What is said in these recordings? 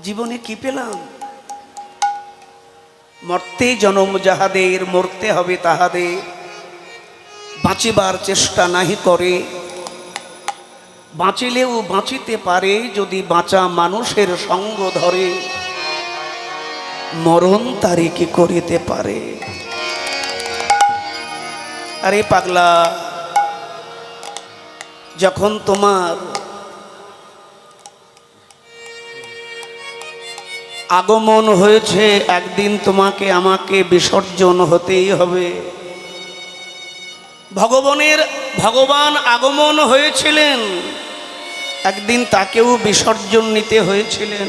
জীবনে কি পেলাম? মরতে জনম যাহাদের, মরতে হবে তাহাদের। বাঁচিবার চেষ্টা নাহি করে, বাঁচিলেও বাঁচিতে পারে যদি বাঁচা মানুষের সঙ্গ ধরে। মরণ তারে কি করিতে পারে? আরে পাগলা, যখন তোমার আগমন হয়েছে, একদিন তোমাকে আমাকে বিসর্জন হতেই হবে। ভগবান আগমন হয়েছিলেন, একদিন তাকেও বিসর্জন নিতে হয়েছিলেন।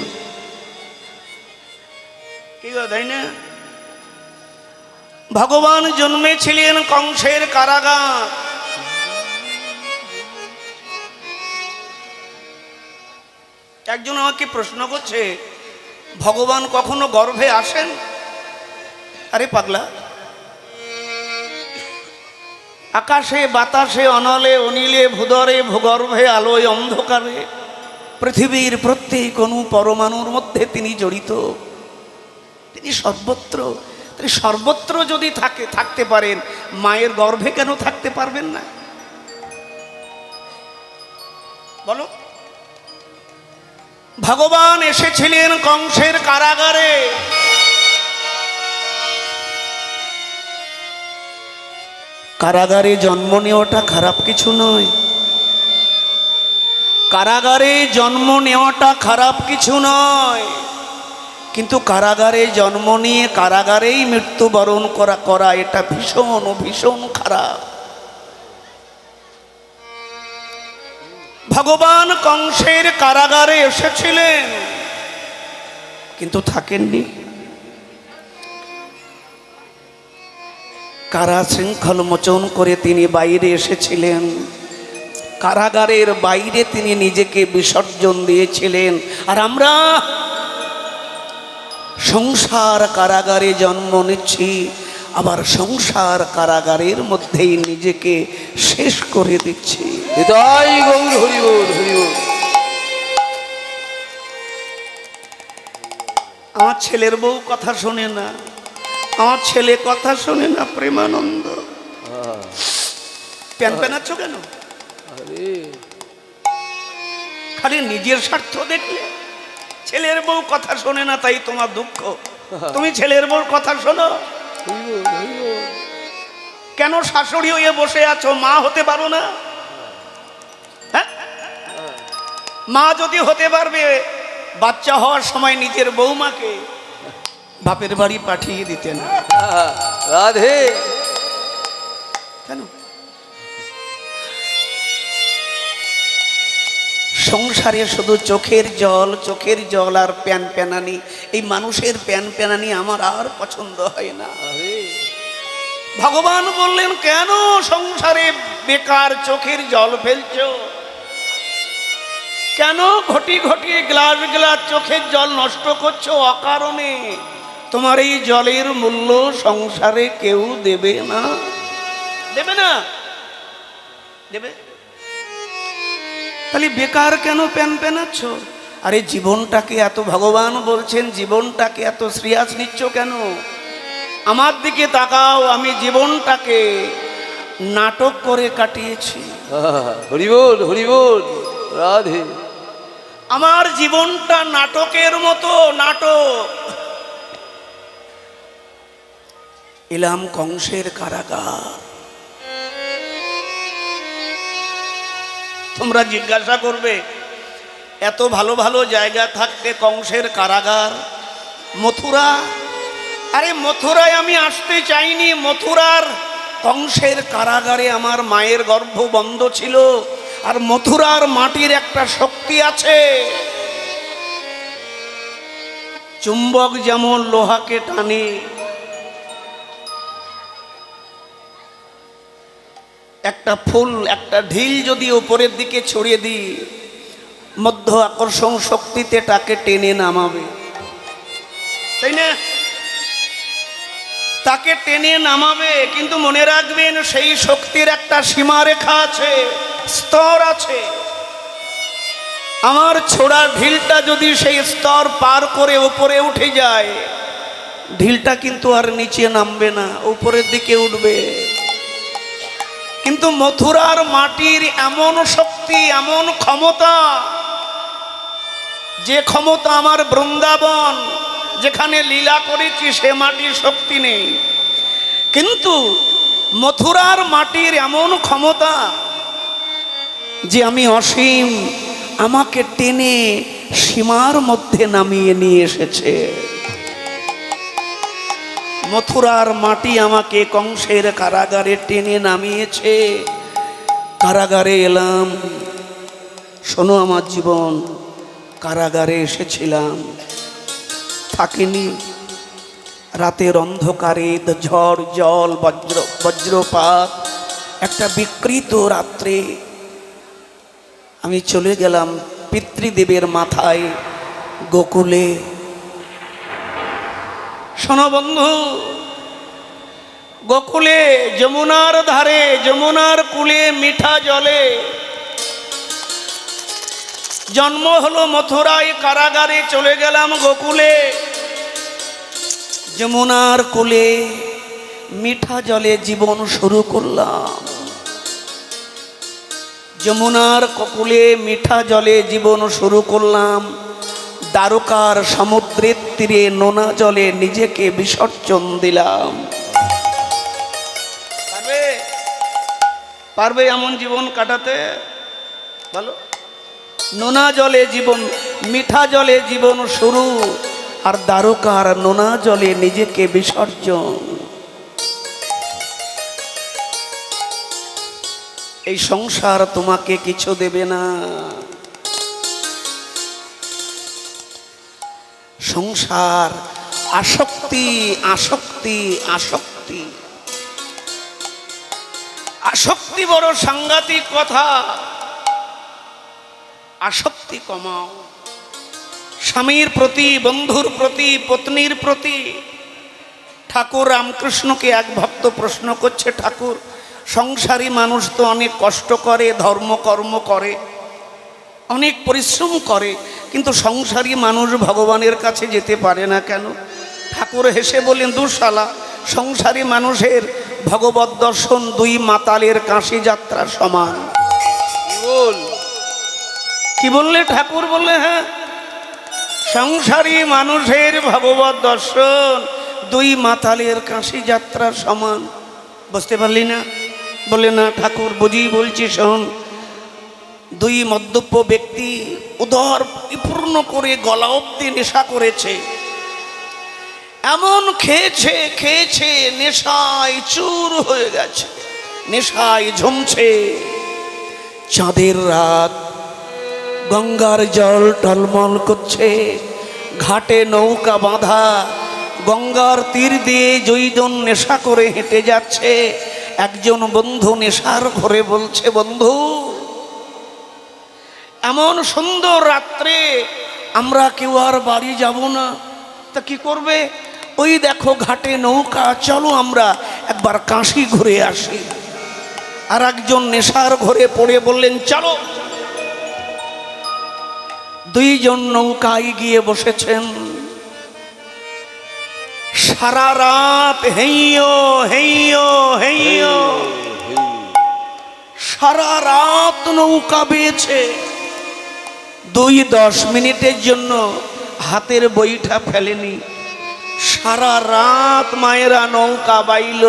কি তাই না? ভগবান জন্মেছিলেন কংসের কারাগার। একজন আমাকে প্রশ্ন করছে, ভগবান কখনো গর্ভে আসেন? আরে পাগলা, আকাশে বাতাসে অনলে অনিলে ভূদরে ভূগর্ভে আলোয় অন্ধকারে পৃথিবীর প্রত্যেক অণু পরমাণুর মধ্যে তিনি জড়িত। তিনি সর্বত্র। তিনি সর্বত্র যদি থাকতে পারেন, মায়ের গর্ভে কেন থাকতে পারবেন না? বলো। ভগবান এসেছিলেন কংসের কারাগারে। কারাগারে জন্ম নেওয়াটা খারাপ কিছু নয়। কারাগারে জন্ম নেওয়াটা খারাপ কিছু নয়, কিন্তু কারাগারে জন্ম নিয়ে কারাগারেই মৃত্যুবরণ করা এটা ভীষণ ভীষণ খারাপ। ভগবান কংসের কারাগারে এসেছিলেন, কিন্তু থাকেননি। কারা শৃঙ্খল মোচন করে তিনি বাইরে এসেছিলেন। কারাগারের বাইরে তিনি নিজেকে বিসর্জন দিয়েছিলেন। আর আমরা সংসার কারাগারে জন্ম নিচ্ছি, আবার সংসার কারাগারের মধ্যেই নিজেকে শেষ করে দিচ্ছি। হৃদয় গৌর হরি বল, হরি বল। আমার ছেলের বউ কথা শোনে না, আমার ছেলে কথা শোনে না। প্রেমানন্দ, প্যান প্যানাচ্ছ কেন? খালি নিজের স্বার্থ দেখলে। ছেলের বউ কথা শোনে না তাই তোমার দুঃখ। তুমি ছেলের বউর কথা শোনো কেন? শাশুড়ি হয়ে বসে আছো, মা হতে পারো না? হ্যাঁ, মা যদি হতে পারবে, বাচ্চা হওয়ার সময় নিজের বৌমাকে বাপের বাড়ি পাঠিয়ে দিতেন। রাধে। কেন? সংসারে শুধু চোখের জল আর প্যান প্যানানি। এই মানুষের প্যান প্যানানি আমার আর পছন্দ হয় না। ভগবান বললেন, কেন সংসারে বেকার চোখের জল ফেলছো? কেন ঘটি ঘটি গ্লাস গ্লাস চোখের জল নষ্ট করছো অকারণে? তোমার এই জলের মূল্য সংসারে কেউ দেবে না। দেবে না? দেবে? তাহলে বেকার কেন প্যান প্যানাচ্ছ? আরে জীবনটাকে এত, ভগবান বলছেন জীবনটাকে এত সিরিয়াস নিচ্ছ কেন? আমার দিকে তাকাও, আমি জীবনটাকে নাটক করে কাটিয়েছি। হরি বল, হরি বল। রাধে। আমার জীবনটা নাটকের মতো নাটক। এলাম কংসের কারাগার। তোমরা জিজ্ঞাসা করবে, এত ভালো ভালো জায়গা থাকতে কংসের কারাগার, মথুরা? আরে মথুরায় আমি আসতে চাইনি। মথুরার কংসের কারাগারে আমার মায়ের গর্ভ বন্ধ ছিল। আর মথুরার মাটির একটা শক্তি আছে। চুম্বক যেমন লোহাকে টানে, একটা ফুল, একটা ঢিল যদি উপরের দিকে ছড়িয়ে দিই, মধ্য আকর্ষণ শক্তিতে তাকে টেনে নামাবে, তাই না? তাকে টেনে নামাবে। কিন্তু মনে রাখবেন, সেই শক্তির একটা সীমারেখা আছে, স্তর আছে। আমার ছোড়া ঢিলটা যদি সেই স্তর পার করে উপরে উঠে যায়, ঢিলটা কিন্তু আর নিচে নামবে না, উপরের দিকে উঠবে। কিন্তু মথুরার মাটির এমন শক্তি, এমন ক্ষমতা, যে ক্ষমতা আমার বৃন্দাবন যেখানে লীলা করেছি সে মাটির শক্তি নেই। কিন্তু মথুরার মাটির এমন ক্ষমতা যে আমি অসীম, আমাকে টেনে সীমার মধ্যে নামিয়ে নিয়ে এসেছে। মথুরার মাটি আমাকে কংসের কারাগারে টেনে নামিয়েছে। কারাগারে এলাম। শোনো, আমার জীবন কারাগারে এসেছিলাম, থাকিনি। রাতের অন্ধকারে ঝড় জল বজ্রপাত, একটা বিকৃত রাত্রে আমি চলে গেলাম পিতৃদেবের মাথায় গোকুলে। শোনো বন্ধু, গোকুলে যমুনার ধারে, যমুনার কূলে মিঠা জলে জন্ম হলো মথুরায়, কারাগারে চলে গেলাম গোকুলে। যমুনার কূলে মিঠা জলে জীবন শুরু করলাম। যমুনার কূলে মিঠা জলে জীবন শুরু করলাম। দ্বারকার সমুদ্রের তীরে নোনা জলে নিজেকে বিসর্জন দিলাম। পারবে? পারবে এমন জীবন কাটাতে? বলো। নোনা জলে জীবন, মিঠা জলে জীবন শুরু, আর দ্বারকার নোনা জলে নিজেকে বিসর্জন। এই সংসার তোমাকে কিছু দেবে না। সংসার আসক্তি, আসক্তি, আসক্তি। আসক্তি বড় সাংঘাতিক কথা। আসক্তি কমাও, স্বামীর প্রতি, বন্ধুর প্রতি, পত্নীর প্রতি। ঠাকুর রামকৃষ্ণকে এক ভক্ত প্রশ্ন করছে, ঠাকুর, সংসারী মানুষ তো অনেক কষ্ট করে, ধর্মকর্ম করে, অনেক পরিশ্রম করে, কিন্তু সংসারী মানুষ ভগবানের কাছে যেতে পারে না কেন? ঠাকুর হেসে বলেন, দুঃশালা, সংসারী মানুষের ভগবত দর্শন দুই মাতালের কাশি যাত্রা সমান। কি বললে ঠাকুর? বললে হ্যাঁ, সংসারী মানুষের ভগবত দর্শন দুই মাতালের কাশি যাত্রা সমান। বুঝতে পারলি না? বলে না ঠাকুর, বুঝি বলছি, শোন। দুই মদ্যপ ব্যক্তি উদর পরিপূর্ণ করে গলা অব্দি নেশা করেছে, এমন খেয়েছে খেয়েছে নেশায় চুর হয়ে গেছে, নেশায় ঝুমছে। চাঁদের রাত, গঙ্গার জল টলমল করছে, ঘাটে নৌকা বাঁধা, গঙ্গার তীর দিয়ে দুইজন নেশা করে হেঁটে যাচ্ছে। একজন বন্ধু নেশার ঘরে বলছে, বন্ধু, এমন সুন্দর রাত্রে আমরা কেউ আর বাড়ি যাব না, তা কি করবে? ওই দেখো ঘাটে নৌকা, চলো আমরা একবার কাশি ঘুরে আসি। আর একজন নেশার ঘরে পড়ে বললেন, চলো। দুইজন নৌকায় গিয়ে বসেছেন। সারা রাত হেইয়ো হেইয়ো হেইয়ো, সারা রাত নৌকা বেয়েছে। 2-10 মিনিটের জন্য হাতের বইটা ফেলেনি। সারা রাত মায়েরা নৌকা বাইল।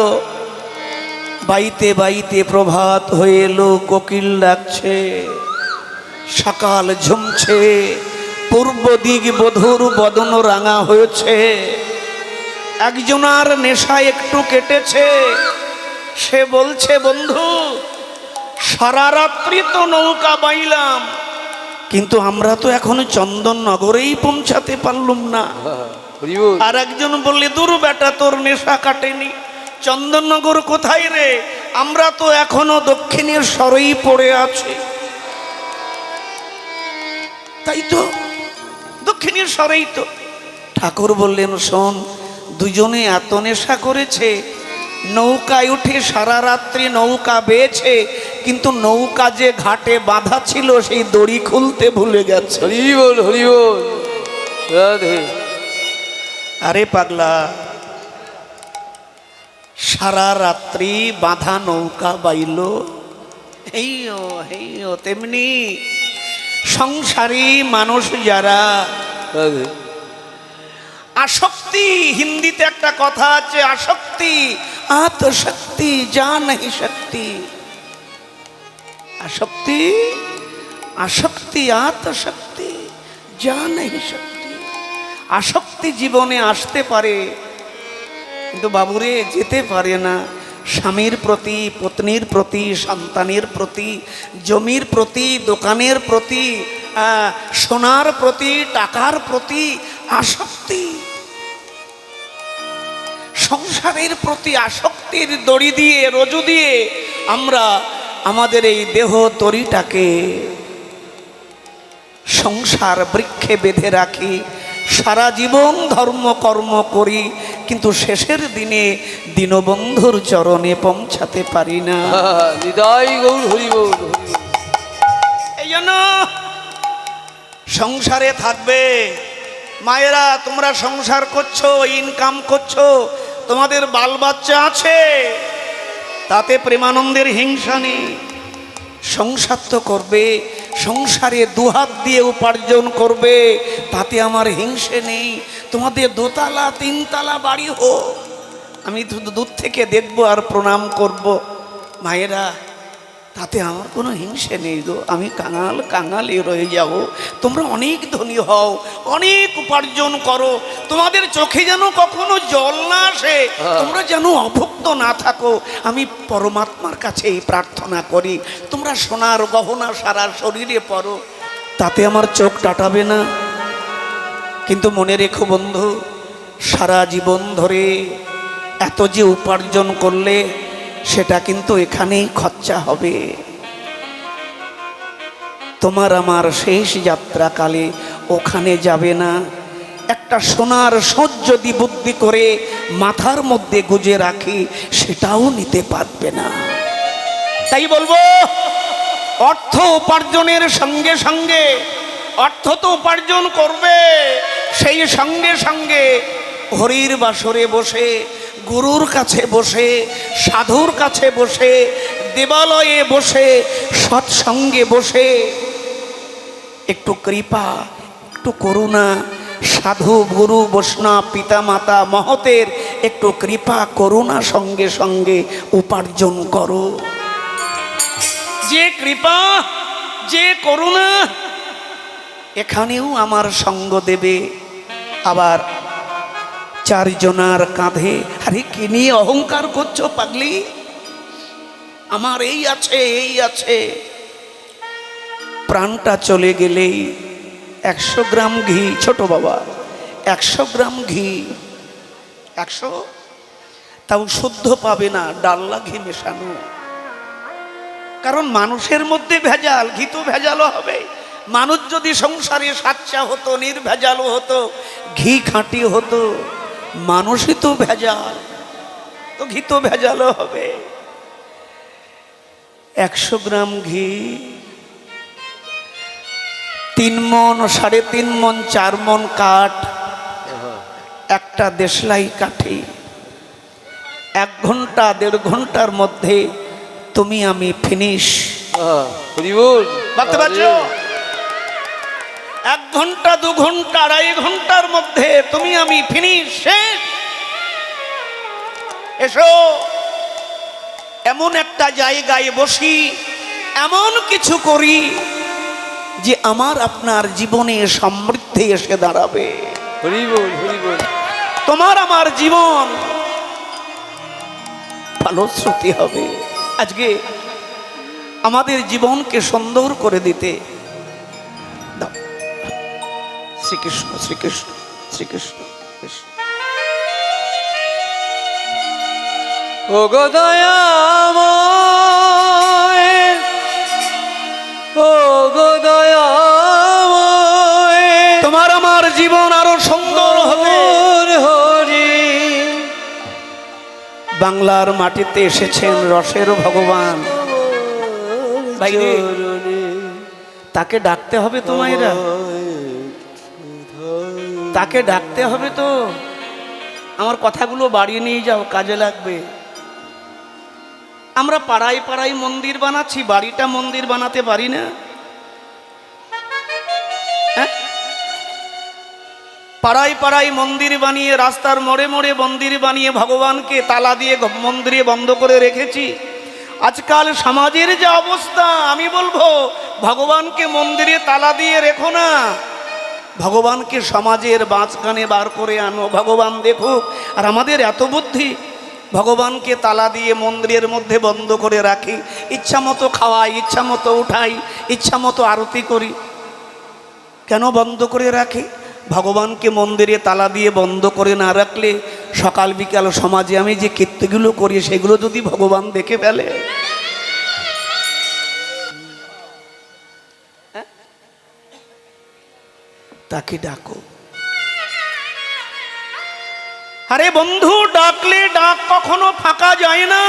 বাইতে বাইতে প্রভাত হয়ে এলো, কোকিল ডাকছে, সকাল ঝুমছে, পূর্ব দিক বধুর বদন রাঙা হয়েছে। একজনার নেশা একটু কেটেছে, সে বলছে, বন্ধু, সারা রাত্রি তো নৌকা বাইলাম, কিন্তু আমরা তো এখনো চন্দননগরেই পৌঁছাতে পারলুম না। আর একজন বললে, দূর বেটা, তোর নেশা কাটেনি। চন্দননগর কোথায় রে? আমরা তো এখনো দক্ষিণের স্বরেই পড়ে আছি। তাই তো, দক্ষিণের স্বরেই তো। ঠাকুর বললেন, শোন, দুজনে এত নেশা করেছে, নৌকায় উঠে সারা রাত্রি নৌকা বেয়েছে, কিন্তু নৌকা যে ঘাটে বাঁধা ছিল সেই দড়ি খুলতে ভুলে গেছে। হরি বল হরি বল, রাধে। আরে পাগলা, সারা রাত্রি বাঁধা নৌকা বাইল, হেইও তেমনি সংসারী মানুষ যারা রাধে। আসক্তি, হিন্দিতে একটা কথা আছে, আসক্তি আত্মশক্তি যা নাহি শক্তি। আসক্তি আসক্তি আত্মশক্তি যা নাহি শক্তি। আসক্তি জীবনে আসতে পারে, কিন্তু বাবুরে যেতে পারে না। স্বামীর প্রতি, পত্নীর প্রতি, সন্তানের প্রতি, জমির প্রতি, দোকানের প্রতি, সোনার প্রতি, টাকার প্রতি আসক্তি, সংসারের প্রতি আসক্তির দড়ি দিয়ে, রজু দিয়ে আমরা আমাদের এই দেহ তরিটাকে সংসার বৃক্ষে বেঁধে রাখি। সারা জীবন ধর্ম কর্ম করি, কিন্তু শেষের দিনে দীনবন্ধুর চরণে পৌঁছাতে পারি না। হৃদয় গৌর হরি বল, হরি বল। এই জন্য সংসারে থাকবে। মায়েরা, তোমরা সংসার করছো, ইনকাম করছো, তোমাদের বাল বাচ্চা আছে, তাতে প্রেমানন্দের হিংসা নেই। সংসার তো করবে, সংসারে দুহাত দিয়ে উপার্জন করবে, তাতে আমার হিংসে নেই। তোমাদের দোতলা তিনতলা বাড়ি হোক, আমি দূর থেকে দেখবো আর প্রণাম করব। মায়েরা, তাতে আমার কোনো হিংসে নেই গো, আমি কাঙালি রয়ে যাব। তোমরা অনেক ধনী হও, অনেক উপার্জন করো, তোমাদের চোখে যেন কখনো জল না আসে, তোমরা যেন অভুক্ত না থাকো। আমি পরমাত্মার কাছে এই প্রার্থনা করি। তোমরা সোনার গহনা সারা শরীরে পরো, তাতে আমার চোখ টাটাবে না। কিন্তু মনে রেখো বন্ধু, সারা জীবন ধরে এত যে উপার্জন করলে সেটা কিন্তু এখানেই খরচা হবে। তোমার আমার শেষ যাত্রাকালে ওখানে যাবে না। একটা সোনার সোঁচ যদি বুদ্ধি করে মাথার মধ্যে গুজে রাখি, সেটাও নিতে পারবে না। তাই বলবো, অর্থ উপার্জনের সঙ্গে সঙ্গে, অর্থ তো উপার্জন করবে, সেই সঙ্গে সঙ্গে হরির বাসরে বসে, গুরুর কাছে বসে, সাধুর কাছে বসে, দেবালয়ে বসে, সৎসঙ্গে বসে একটু কৃপা, একটু করুণা, সাধু গুরু বৈষ্ণব পিতা মাতা মহতের একটু কৃপা করুণা সঙ্গে সঙ্গে উপার্জন করো। যে কৃপা, যে করুণা এখানেও আমার সঙ্গ দেবে। আবার চারজনার কাঁধে, আরে কি নিয়ে অহংকার করছো পাগলি? আমার এই আছে, এই আছে। প্রাণটা চলে গেলেই 100 গ্রাম ঘি, ছোট বাবা, 100 গ্রাম ঘি, 100, তাও শুদ্ধ পাবে না, ডাল্লা ঘি মেশানো। কারণ মানুষের মধ্যে ভেজাল, ঘি তো ভেজালও হবে। মানুষ যদি সংসারে সাচ্চা হতো, নির্ভেজালও হতো, ঘি খাঁটি হতো, মানুষই তো ভেজাল, তো ঘি তো ভেজালও হবে। 100 গ্রাম ঘি 3 মণ, 3.5 মণ, 4 মণ কাঠ, একটা দেশলাই কাঠি। 1 ঘন্টা 1.5 ঘন্টার মধ্যে তুমি আমি ফিনিশ। ভাবতে পারছো? 1 ঘন্টা 2 ঘন্টা 2.5 ঘন্টার মধ্যে তুমি আমি ফিনিশ, শেষ। এসো এমন একটা জায়গায় বসি, এমন কিছু করি যে আমার আপনার জীবনে সমৃদ্ধি এসে দাঁড়াবে। হরি বল, হরি বল। তোমার আমার জীবন ফলশ্রুতি হবে। আজকে আমাদের জীবনকে সুন্দর করে দিতে দাও। শ্রীকৃষ্ণ শ্রীকৃষ্ণ শ্রীকৃষ্ণ কৃষ্ণ। ও গো দয়াময়, ও গো দয়াময়, তোমার আমার জীবন আরো সুন্দর হবে। হরি বাংলার মাটিতে এসেছেন রসের ভগবান। ভাই রে, তাকে ডাকতে হবে তো মায়েরা, তাকে ডাকতে হবে তো। আমার কথাগুলো বাড়িয়ে নিয়ে যাও, কাজে লাগবে। আমরা পাড়ায় পাড়ায় মন্দির বানাচ্ছি, বাড়িটা মন্দির বানাতে পারি না? হ্যাঁ? পাড়ায় পাড়ায় মন্দির বানিয়ে, রাস্তার মোড়ে মোড়ে মন্দির বানিয়ে ভগবানকে তালা দিয়ে মন্দিরে বন্ধ করে রেখেছি। আজকাল সমাজের যে অবস্থা, আমি বলবো ভগবানকে মন্দিরে তালা দিয়ে রেখো না, ভগবানকে সমাজের মাঝখানে বার করে আনো, ভগবান দেখুক। আর আমাদের এত বুদ্ধি, ভগবানকে তালা দিয়ে মন্দিরের মধ্যে বন্ধ করে রাখি, ইচ্ছা মতো খাওয়াই, ইচ্ছা মতো উঠাই, ইচ্ছা মতো আরতি করি। কেন বন্ধ করে রাখি? ভগবানকে মন্দিরে তালা দিয়ে বন্ধ করে না রাখলে সকাল বিকাল সমাজে আমি যে কীর্তিগুলো করি সেগুলো যদি ভগবান দেখে ফেলে, তাকে ডাকো। আরে বন্ধু, ডাকলে ডাক কখনো ফাঁকা যায় না।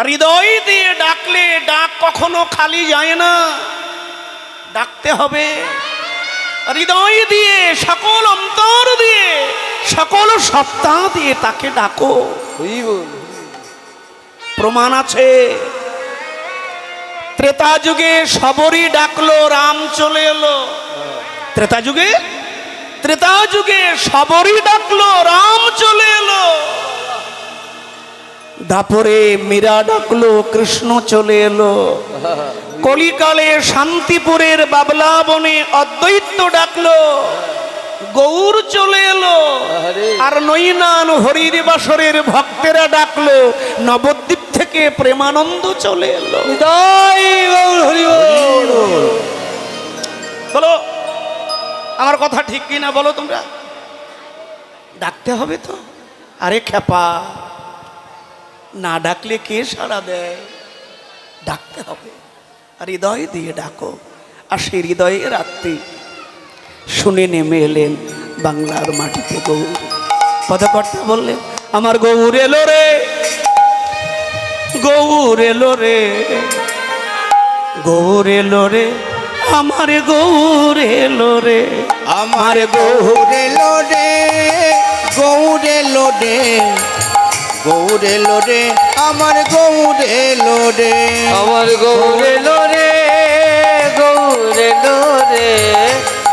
হৃদয় দিয়ে ডাকলে ডাক কখনো খালি যায় না। ডাকতে হবে হৃদয় দিয়ে, সকল অন্তর দিয়ে, সকল সত্তা দিয়ে তাকে ডাকো। প্রমাণ আছে, ত্রেতা যুগে সবরই ডাকলো, রাম চলে এলো। ত্রেতা যুগে সবরই ডাকলো, রাম চলে এলো। দাপরে মীরা ডাকলো, কৃষ্ণ চলে এলো। কলিকালে শান্তিপুরের বাবলা বনে অদ্বৈত ডাকলো, গৌর চলে এলো। আর নৈনান হরির বাসরের ভক্তেরা ডাকলো, নবদ্বীপ থেকে প্রেমানন্দ চলে এলো। বলো আমার কথা ঠিক কিনা বলো তোমরা? ডাকতে হবে তো। আরে খেপা, না ডাকলে কে সাড়া দেয়? ডাকতে হবে, আর হৃদয় দিয়ে ডাকো। আর সেই হৃদয়ে রাত্রি শুনে নেমে এলেন বাংলার মাটিতে গৌর। পদকর্তা বললেন, আমার গৌর এলো রে, গৌর এলো রে, গৌর এলো রে, আমার গৌর এলো রে, আমার গৌর এলো রে, গৌর এলো রে, গৌর এলো রে, আমার গৌর এলো রে, আমার গৌর এলো রে, গৌর এলো রে,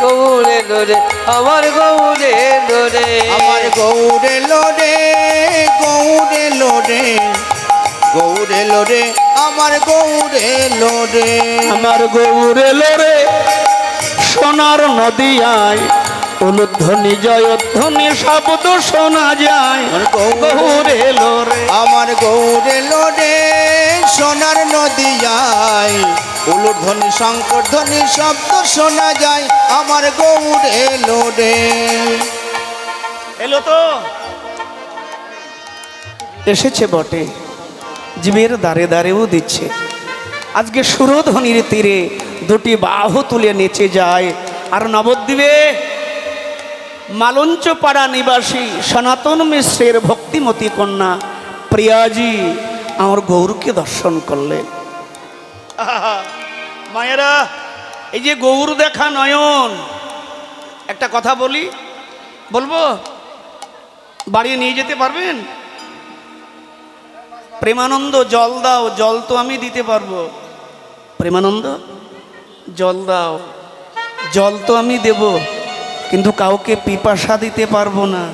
গৌর এলো রে, আমার গৌর এলো রে, আমার গৌর এলো রে, গৌর এলো রে, গৌর এলো রে, আমার গৌর এলো রে, আমার গৌর এলো রে, সোনার নদিয়ায় উলুধ্বনি জয়ধ্বনি শব্দ শোনা যায়। গৌর এলো রে, আমার গৌর এলো রে, সোনার নদিয়ায় উলুধ্বনি শঙ্করধ্বনি শব্দ শোনা যায়। আমার গৌর এলো রে, এলো তো, এসেছে বটে, জীবের দ্বারে দ্বারেও দিচ্ছে। আজকে সুরধ্বনির তীরে দুটি বাহু তুলে নেচে যায়। আর নবদ্বীপে মালঞ্চপাড়া নিবাসী সনাতন মিশ্রের ভক্তিমতী কন্যা প্রিয়াজি আমার গৌরকে দর্শন করলেন। মায়েরা, এই যে গৌর দেখা নয়ন, একটা কথা বলি, বলবো? বাড়ি নিয়ে যেতে পারবেন? প্রেমানন্দ জল দাও, জল তো আমি দিতে পারবো। প্রেমানন্দ জল দাও, জল তো আমি দেব, কিন্তু কাউকে পিপাসা দিতে পারবো না।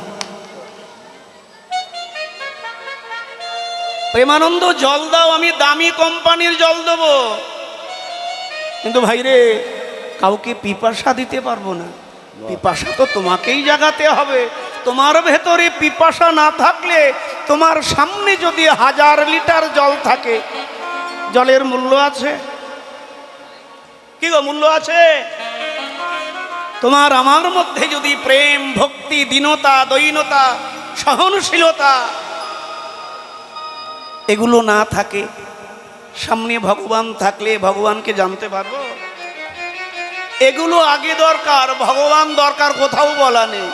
প্রেমানন্দ জল দাও, আমি দামি কোম্পানির জল দেবো, কিন্তু ভাইরে কাউকে পিপাসা দিতে পারবো না। পিপাসা তো তোমাকেই জাগাতে হবে। তোমার ভেতরে পিপাসা না থাকলে, তোমার সামনে যদি 1000 লিটার জল থাকে, জলের মূল্য আছে? কি গো, মূল্য আছে? তোমার আমার মধ্যে যদি প্রেম, ভক্তি, দীনতা, দৈনতা, সহনশীলতা এগুলো না থাকে, সামনে ভগবান থাকলে ভগবানকে জানতে পারবো? এগুলো আগে দরকার, ভগবান দরকার কোথাও বলা নেই।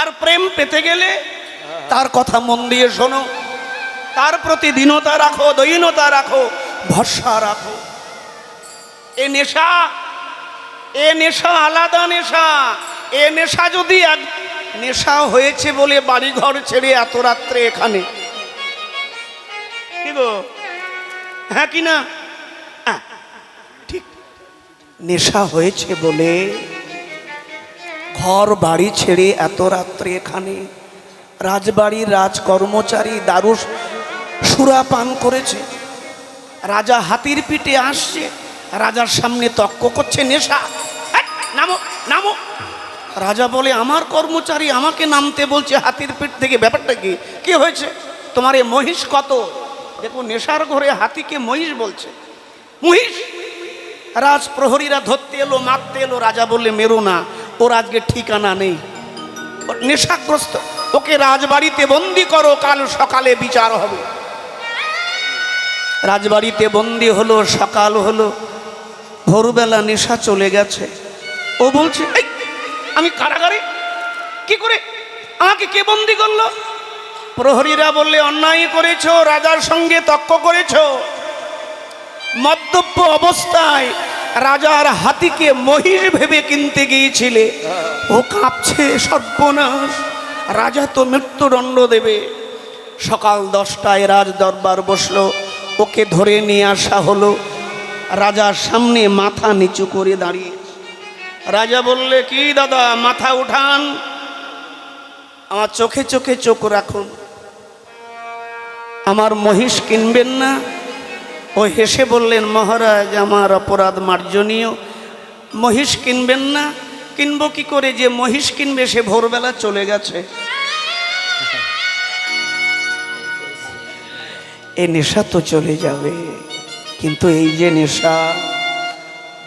আর প্রেম পেতে গেলে তার কথা মন দিয়ে শোনো, তার প্রতি দীনতা রাখো, দৈনতা রাখো, ভরসা রাখো। এ নেশা, এ নেশা আলাদা নেশা। এ নেশা যদি এক নেশা হয়েছে বলে বাড়ি ঘর ছেড়ে এত রাত্রে এখানে, কি গো, হ্যাঁ কি না? ঠিক, নেশা হয়েছে বলে ঘর বাড়ি ছেড়ে এত রাত্রে এখানে, রাজবাড়ির রাজ কর্মচারী দারু সুরা পান করেছে, রাজা হাতির পিঠে আসছে, রাজার সামনে তক্ক করছে নেশা। নামো নামো। রাজা বলে আমার কর্মচারী আমাকে নামতে বলছে হাতির পিঠ থেকে, ব্যাপারটা কি? কি হয়েছে? তোমার এ মহিষ কত? দেখো নেশার ঘরে হাতিকে মহিষ বলছে, মহিষ। রাজ প্রহরীরা ধরতে এলো, মারতে এলো। রাজা বললে মেরো না, ওর আজকে ঠিকানা নেই, নেশাগ্রস্ত, ওকে রাজবাড়িতে বন্দি করো, কাল সকালে বিচার হবে। রাজবাড়িতে বন্দি হলো, সকাল হলো, ভোরবেলা নেশা চলে গেছে। ও বলছে এই আমি কারাগারে, কি করে আমাকে কে বন্দি করলো? প্রহরীরা বললে অন্যায় করেছো, রাজার সঙ্গে তর্ক করেছো। মদ্যপ অবস্থায় রাজার হাতিকে মহিষ ভেবে কিনতে গিয়েছিলে, ও কাঁপছে, সর্বনাশ, রাজা তো মৃত্যুদণ্ড দেবে। সকাল 10টায় রাজ দরবার বসলো, ওকে ধরে নিয়ে আসা হলো, রাজার সামনে মাথা নিচু করে দাঁড়িয়ে। রাজা বললে কি দাদা, মাথা উঠান, আমার চোখে চোখে চোখ রাখুন, আমার মহিষ কিনবেন না? ও হেসে বললেন মহারাজ আমার অপরাধ মার্জনীয়, মহিষ কিনবেন না? কিনবো কি করে, যে মহিষ কিনবে সে ভোরবেলা চলে গেছে। এ নেশা তো চলে যাবে, কিন্তু এই যে নেশা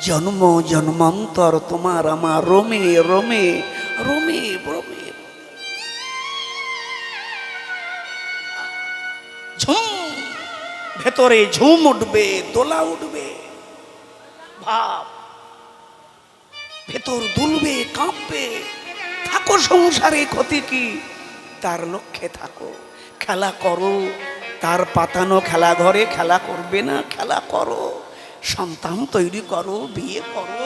জন্ম জন্মান্তর তোমার আমার রোমে রোমে রোমে রোমে ঝুম, ভেতরে ঝুম উঠবে, দোলা উঠবে, ভাব ভেতর দুলবে, কাঁপবে। থাকো সংসারে, ক্ষতি কি? তার লক্ষ্যে থাকো, খেলা করো। তার পাতানো খেলা ঘরে খেলা করবে না, খেলা করো, সন্তান তৈরি করো, বিয়ে করো,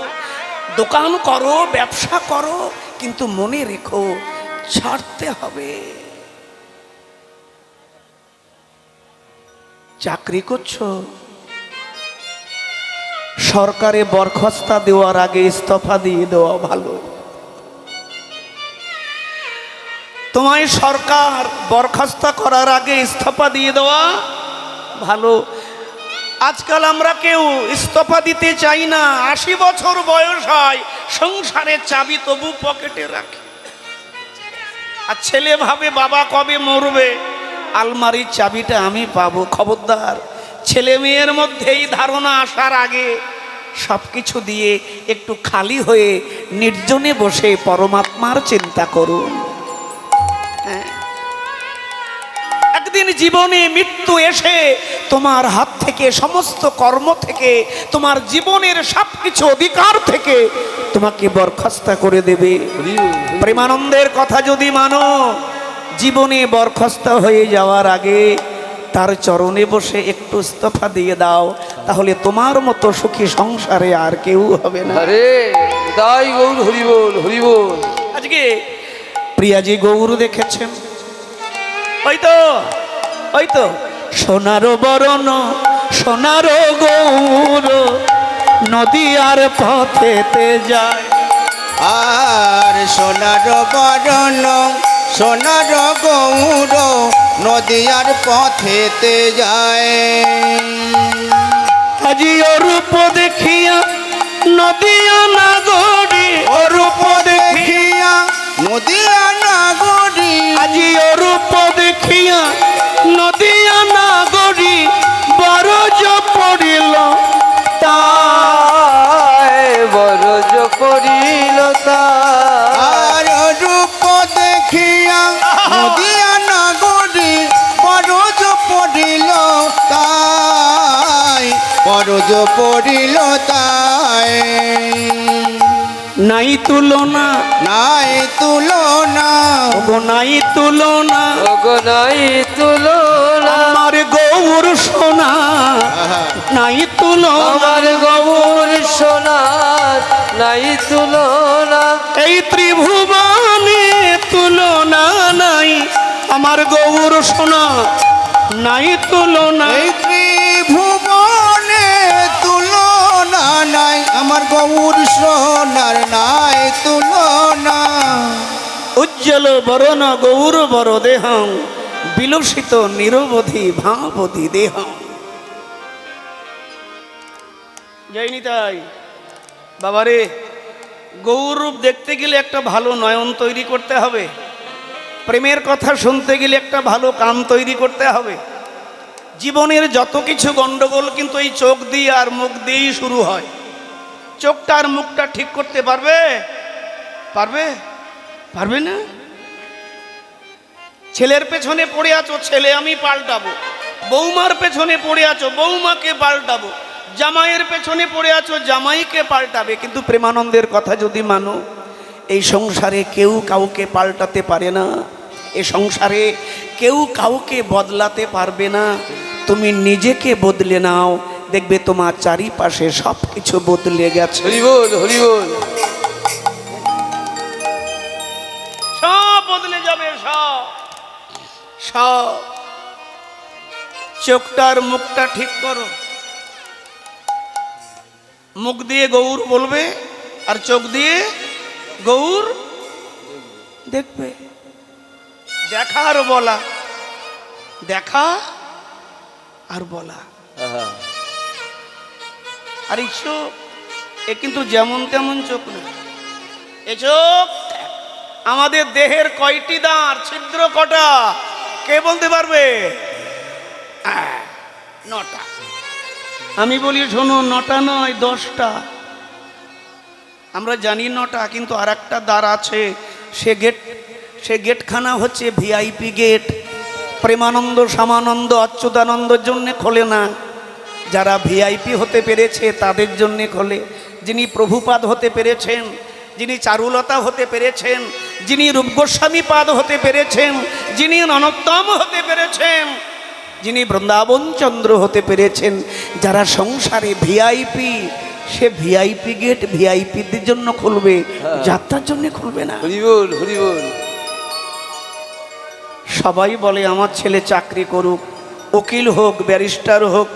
দোকান করো, ব্যবসা করো, কিন্তু মনে রেখো ছাড়তে হবে। চাকরি করছো, সরকারে বরখাস্ত দেওয়ার আগে ইস্তফা দিয়ে দেওয়া ভালো। তোমায় সরকার বরখাস্ত করার আগে ইস্তফা দিয়ে দেওয়া ভালো। আজকাল আমরা কেউ ইস্তফা দিতে চাই না। 80 বছর বয়স হয়, সংসারের চাবি তবু পকেটে রাখে, আর ছেলে ভাবে বাবা কবে মরবে, আলমারির চাবিটা আমি পাবো। খবরদার, ছেলে মেয়ের মধ্যে এই ধারণা আসার আগে সবকিছু দিয়ে একটু খালি হয়ে নির্জনে বসে পরমাত্মার চিন্তা করুন। একদিন জীবনে মৃত্যু এসে তোমার হাত থেকে, সমস্ত কর্ম থেকে, তোমার জীবনের সবকিছু অধিকার থেকে তোমাকে বরখাস্ত করে দেবে। প্রেমানন্দের কথা যদি মানো, জীবনে বরখাস্ত হয়ে যাওয়ার আগে তার চরণে বসে একটু ইস্তফা দিয়ে দাও, তাহলে তোমার মতো সুখী সংসারে আর কেউ হবে না। আরে তাই গৌর হরি বল, হরি বল। আজকে প্রিয়াজি গৌর দেখেছেন, ওই তো সোনারো বরণ, সোনারো গৌর নদী আর পথেতে যায়। আর সোনার বরণ, সোনার গৌর নদিয়ার পথেতে যায়। আজি অরূপ দেখিয়া নদিয়া নাগরী, অরূপ দেখিয়া নদিয়া নাগরী, আজি অরূপ দেখিয়া নদিয়া নাগরী বরজ পড়িল তাই বরজ করিল আর রূপ দেখিয়া নদিয়া নাগরী বরজ পড়িল তাই, বরজ পড়িল তাই। নাই তুলনা, নাই তুলনা, ওগো নাই তুলনা, ওগো নাই তুলনা, আমার গৌর সোনা আহা, নাই তুলনা, আমার গৌর সোনার নাই তুলনা, এই ত্রিভুবনে তুলনা নাই, আমার গৌর সোনা নাই তুলনা। এই ত্রিভুবনে তুলনা নাই, আমার গৌর সোনার নাই তুলনা। উজ্জ্বল বরণ গৌর বর দেহং, বিলসিত নিরবধি ভাবধি দেহং। যাইনি তাই বাবারে, গৌরূপ দেখতে গেলে একটা ভালো নয়ন তৈরি করতে হবে, প্রেমের কথা শুনতে গেলে একটা ভালো কান তৈরি করতে হবে। জীবনের যত কিছু গন্ডগোল কিন্তু এই চোখ দিয়ে আর মুখ দিয়েই শুরু হয়। চোখটা আর মুখটা ঠিক করতে পারবে? পারবে? পারবে না। ছেলের পেছনে পড়ে আছো, ছেলে আমি পাল্টাবো। বৌমার পেছনে পড়ে আছো, বৌমাকে পাল্টাবো। জামাইয়ের পেছনে পড়ে আছো, জামাইকে পাল্টাবে। কিন্তু প্রেমানন্দের কথা যদি মানো, এই সংসারে কেউ কাউকে পাল্টাতে পারে না, এ সংসারে কেউ কাউকে বদলাতে পারবে না। তুমি নিজেকে বদলে নাও, দেখবে তোমার চারিপাশে সব কিছু বদলে গেছে। হরি বল, হরি বল। সব বদলে যাবে, সব সব। চোখটার মুখটা ঠিক করো। মুখ দিয়ে গৌর বলবে আর চোখ দিয়ে গৌর দেখবে। দেখা আর বলা, দেখা আর বলা। আহা, আর এই চোখ, এ কিন্তু যেমন তেমন চোখ না। এ চোখ আমাদের দেহের কয়টি দাঁত, ছিদ্র কটা, কে বলতে পারবে? 9টা। আমি বলি শোনো, 9টা নয় 10টা। আমরা জানি 9টা, কিন্তু আর একটা দ্বার আছে, সে গেটখানা হচ্ছে ভিআইপি গেট। প্রেমানন্দ, শ্যামানন্দ, অচ্যুতানন্দর জন্যে খোলে না, যারা ভিআইপি হতে পেরেছে তাদের জন্যে খোলে। যিনি প্রভুপাদ হতে পেরেছেন, যিনি চারুলতা হতে পেরেছেন, যিনি রূপগোস্বামী পাদ হতে পেরেছেন, যিনি ননোত্তম হতে পেরেছেন, যিনি বৃন্দাবন চন্দ্র হতে পেরেছেন, যারা সংসারে ভিআইপি, সে ভিআইপি গেট ভিআইপিদের জন্য খুলবে, যাত্রার জন্য খুলবে না। হরি বল, হরি বল। সবাই বলে আমার ছেলে চাকরি করুক, উকিল হোক, ব্যারিস্টার হোক,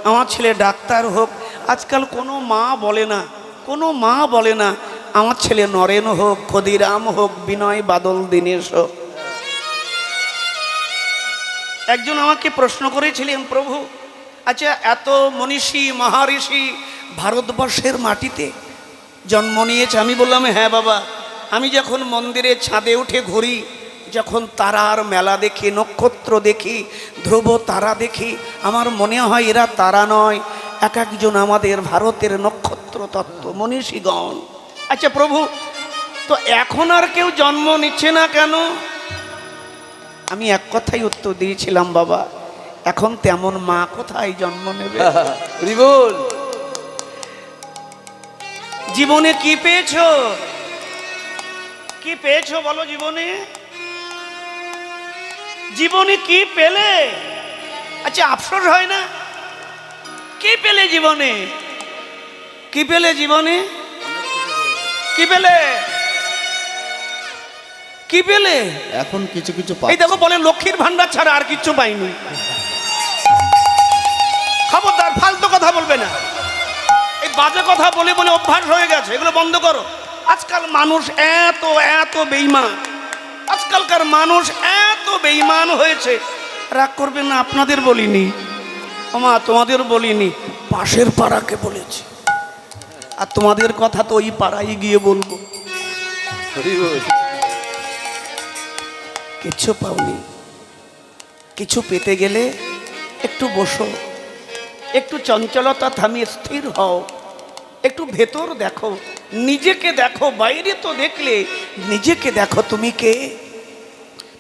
আমার ছেলে ডাক্তার হোক। আজকাল কোনো মা বলে না, কোনো মা বলে না আমার ছেলে নরেন হোক, ক্ষুদিরাম হোক, বিনয়, বাদল, দীনেশ হোক। একজন আমাকে প্রশ্ন করেছিলেন, প্রভু আচ্ছা এত মনীষী মহারিষি ভারতবর্ষের মাটিতে জন্ম নিয়েছে। আমি বললাম হ্যাঁ বাবা, আমি যখন মন্দিরে ছাদে উঠে ঘুরি, যখন তারার মেলা দেখি, নক্ষত্র দেখি, ধ্রুব তারা দেখি, আমার মনে হয় এরা তারা নয়, এক একজন আমাদের ভারতের নক্ষত্র তত্ত্ব মনীষীগণ। আচ্ছা প্রভু, তো এখন আর কেউ জন্ম নিচ্ছে না কেন? আমি এক কথাই উত্তর দিয়েছিলাম, বাবা এখন তেমন মা কোথায় জন্ম নেবে? হরি বল। জীবনে কি পেয়েছো? কি পেয়েছো বলো? জীবনে জীবনে কি পেলে? আচ্ছা আফসোস হয় না? কি পেলে জীবনে? কি পেলে জীবনে? কি পেলে? কি পেলে? এখন কিছু কিছু এই দেখো বলে লক্ষ্মীর ভান্ডার ছাড়া আর কিচ্ছু পাইনি। খবরদার ফালতু কথা বলবে না। এই বাজে কথা বলে বলে অভ্যাস হয়ে গেছে, এগুলো বন্ধ করো। আজকাল মানুষ এত এত বেঈমান, আজকালকার মানুষ এত বেঈমান হয়েছে। রাগ করবেন না, আপনাদের বলিনি, ওমা তোমাদের বলিনি, পাশের পাড়াকে বলেছি। আর তোমাদের কথা তো ওই পাড়ায় গিয়ে বলবো। হরি বল। কিছু পাওনি, কিছু পেতে গেলে একটু বসো, একটু চঞ্চলতা থামিয়ে স্থির হও, একটু ভেতর দেখো, নিজেকে দেখো। বাইরে তো দেখলে, নিজেকে দেখো। তুমি কে?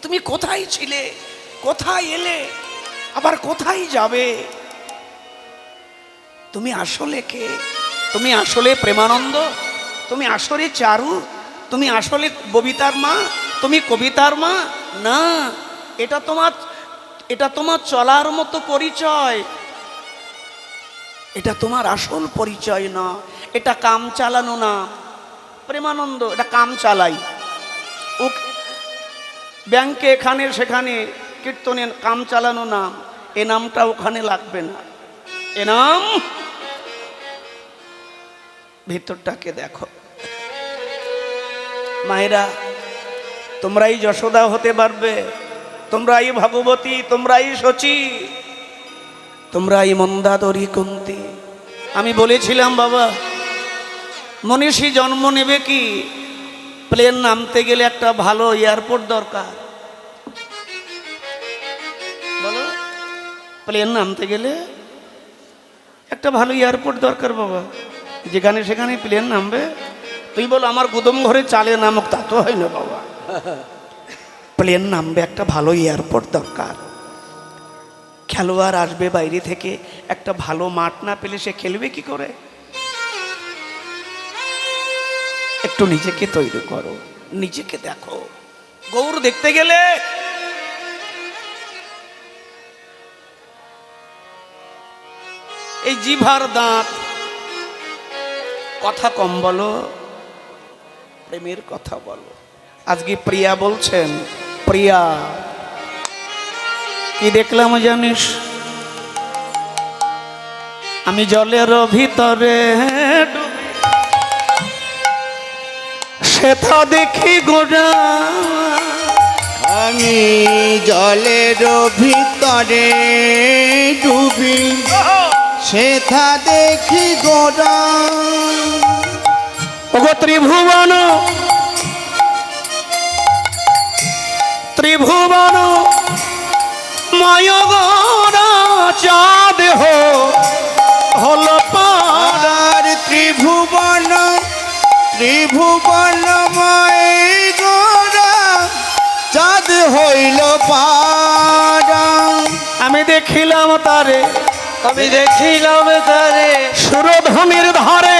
তুমি কোথায় ছিলে? কোথায় এলে? আবার কোথায় যাবে? তুমি আসলে কে? তুমি আসলে প্রেমানন্দ? তুমি আসলে চারু, তুমি আসলে ববিতার মা, তুমি কবিতার মা? না, এটা তোমার চলার মতো পরিচয়, এটা তোমার আসল পরিচয় না, এটা কাম চালানো না। প্রেমানন্দ এটা কাম চালাই, ও ব্যাংকে এখানে সেখানে কীর্তনে কাম চালানো নাম, এ নামটা ওখানে লাগবে না। এ নাম ভিতরটাকে দেখো। মায়েরা, তোমরাই যশোদা হতে পারবে, তোমরাই ভগবতী, তোমরাই শচী, তোমরাই মন্দাদরী কুন্তী। আমি বলেছিলাম বাবা, মনীষী জন্ম নেবে কি, প্লেন নামতে গেলে একটা ভালো এয়ারপোর্ট দরকার। বলো, প্লেন নামতে গেলে একটা ভালো এয়ারপোর্ট দরকার বাবা, যেখানে সেখানে প্লেন নামবে। তুই বল আমার গুদম ঘরে চালে নামক, তা তো হয় না বাবা। প্লেন নামবে একটা ভালো এয়ারপোর্ট দরকার। খেলোয়াড় আসবে বাইরে থেকে, একটা ভালো মাঠ না পেলে সে খেলবে কি করে? একটু নিজেকে তৈরি করো, নিজেকে দেখো। গৌর দেখতে গেলে এই জিভার দাঁত, কথা কম বলো, প্রেমের কথা বলো। আজকে প্রিয়া বলছেন, প্রিয়া কি দেখলাম জানিস? আমি জলের ভিতরে ডুবি, সেটা দেখি গোড়া। আমি জলের ভিতরে ডুবি, সেথা দেখি গোড়া। ওগো ত্রিভুবন, ত্রিভুবন ময় গোরা চাঁদ হল পাড়ার। ত্রিভুবন, ত্রিভুবনময় গোরা চাঁদ হইল পাড়া। আমি দেখিলাম তারে, আমি দেখিলাম তারে, সুরধনির ধারে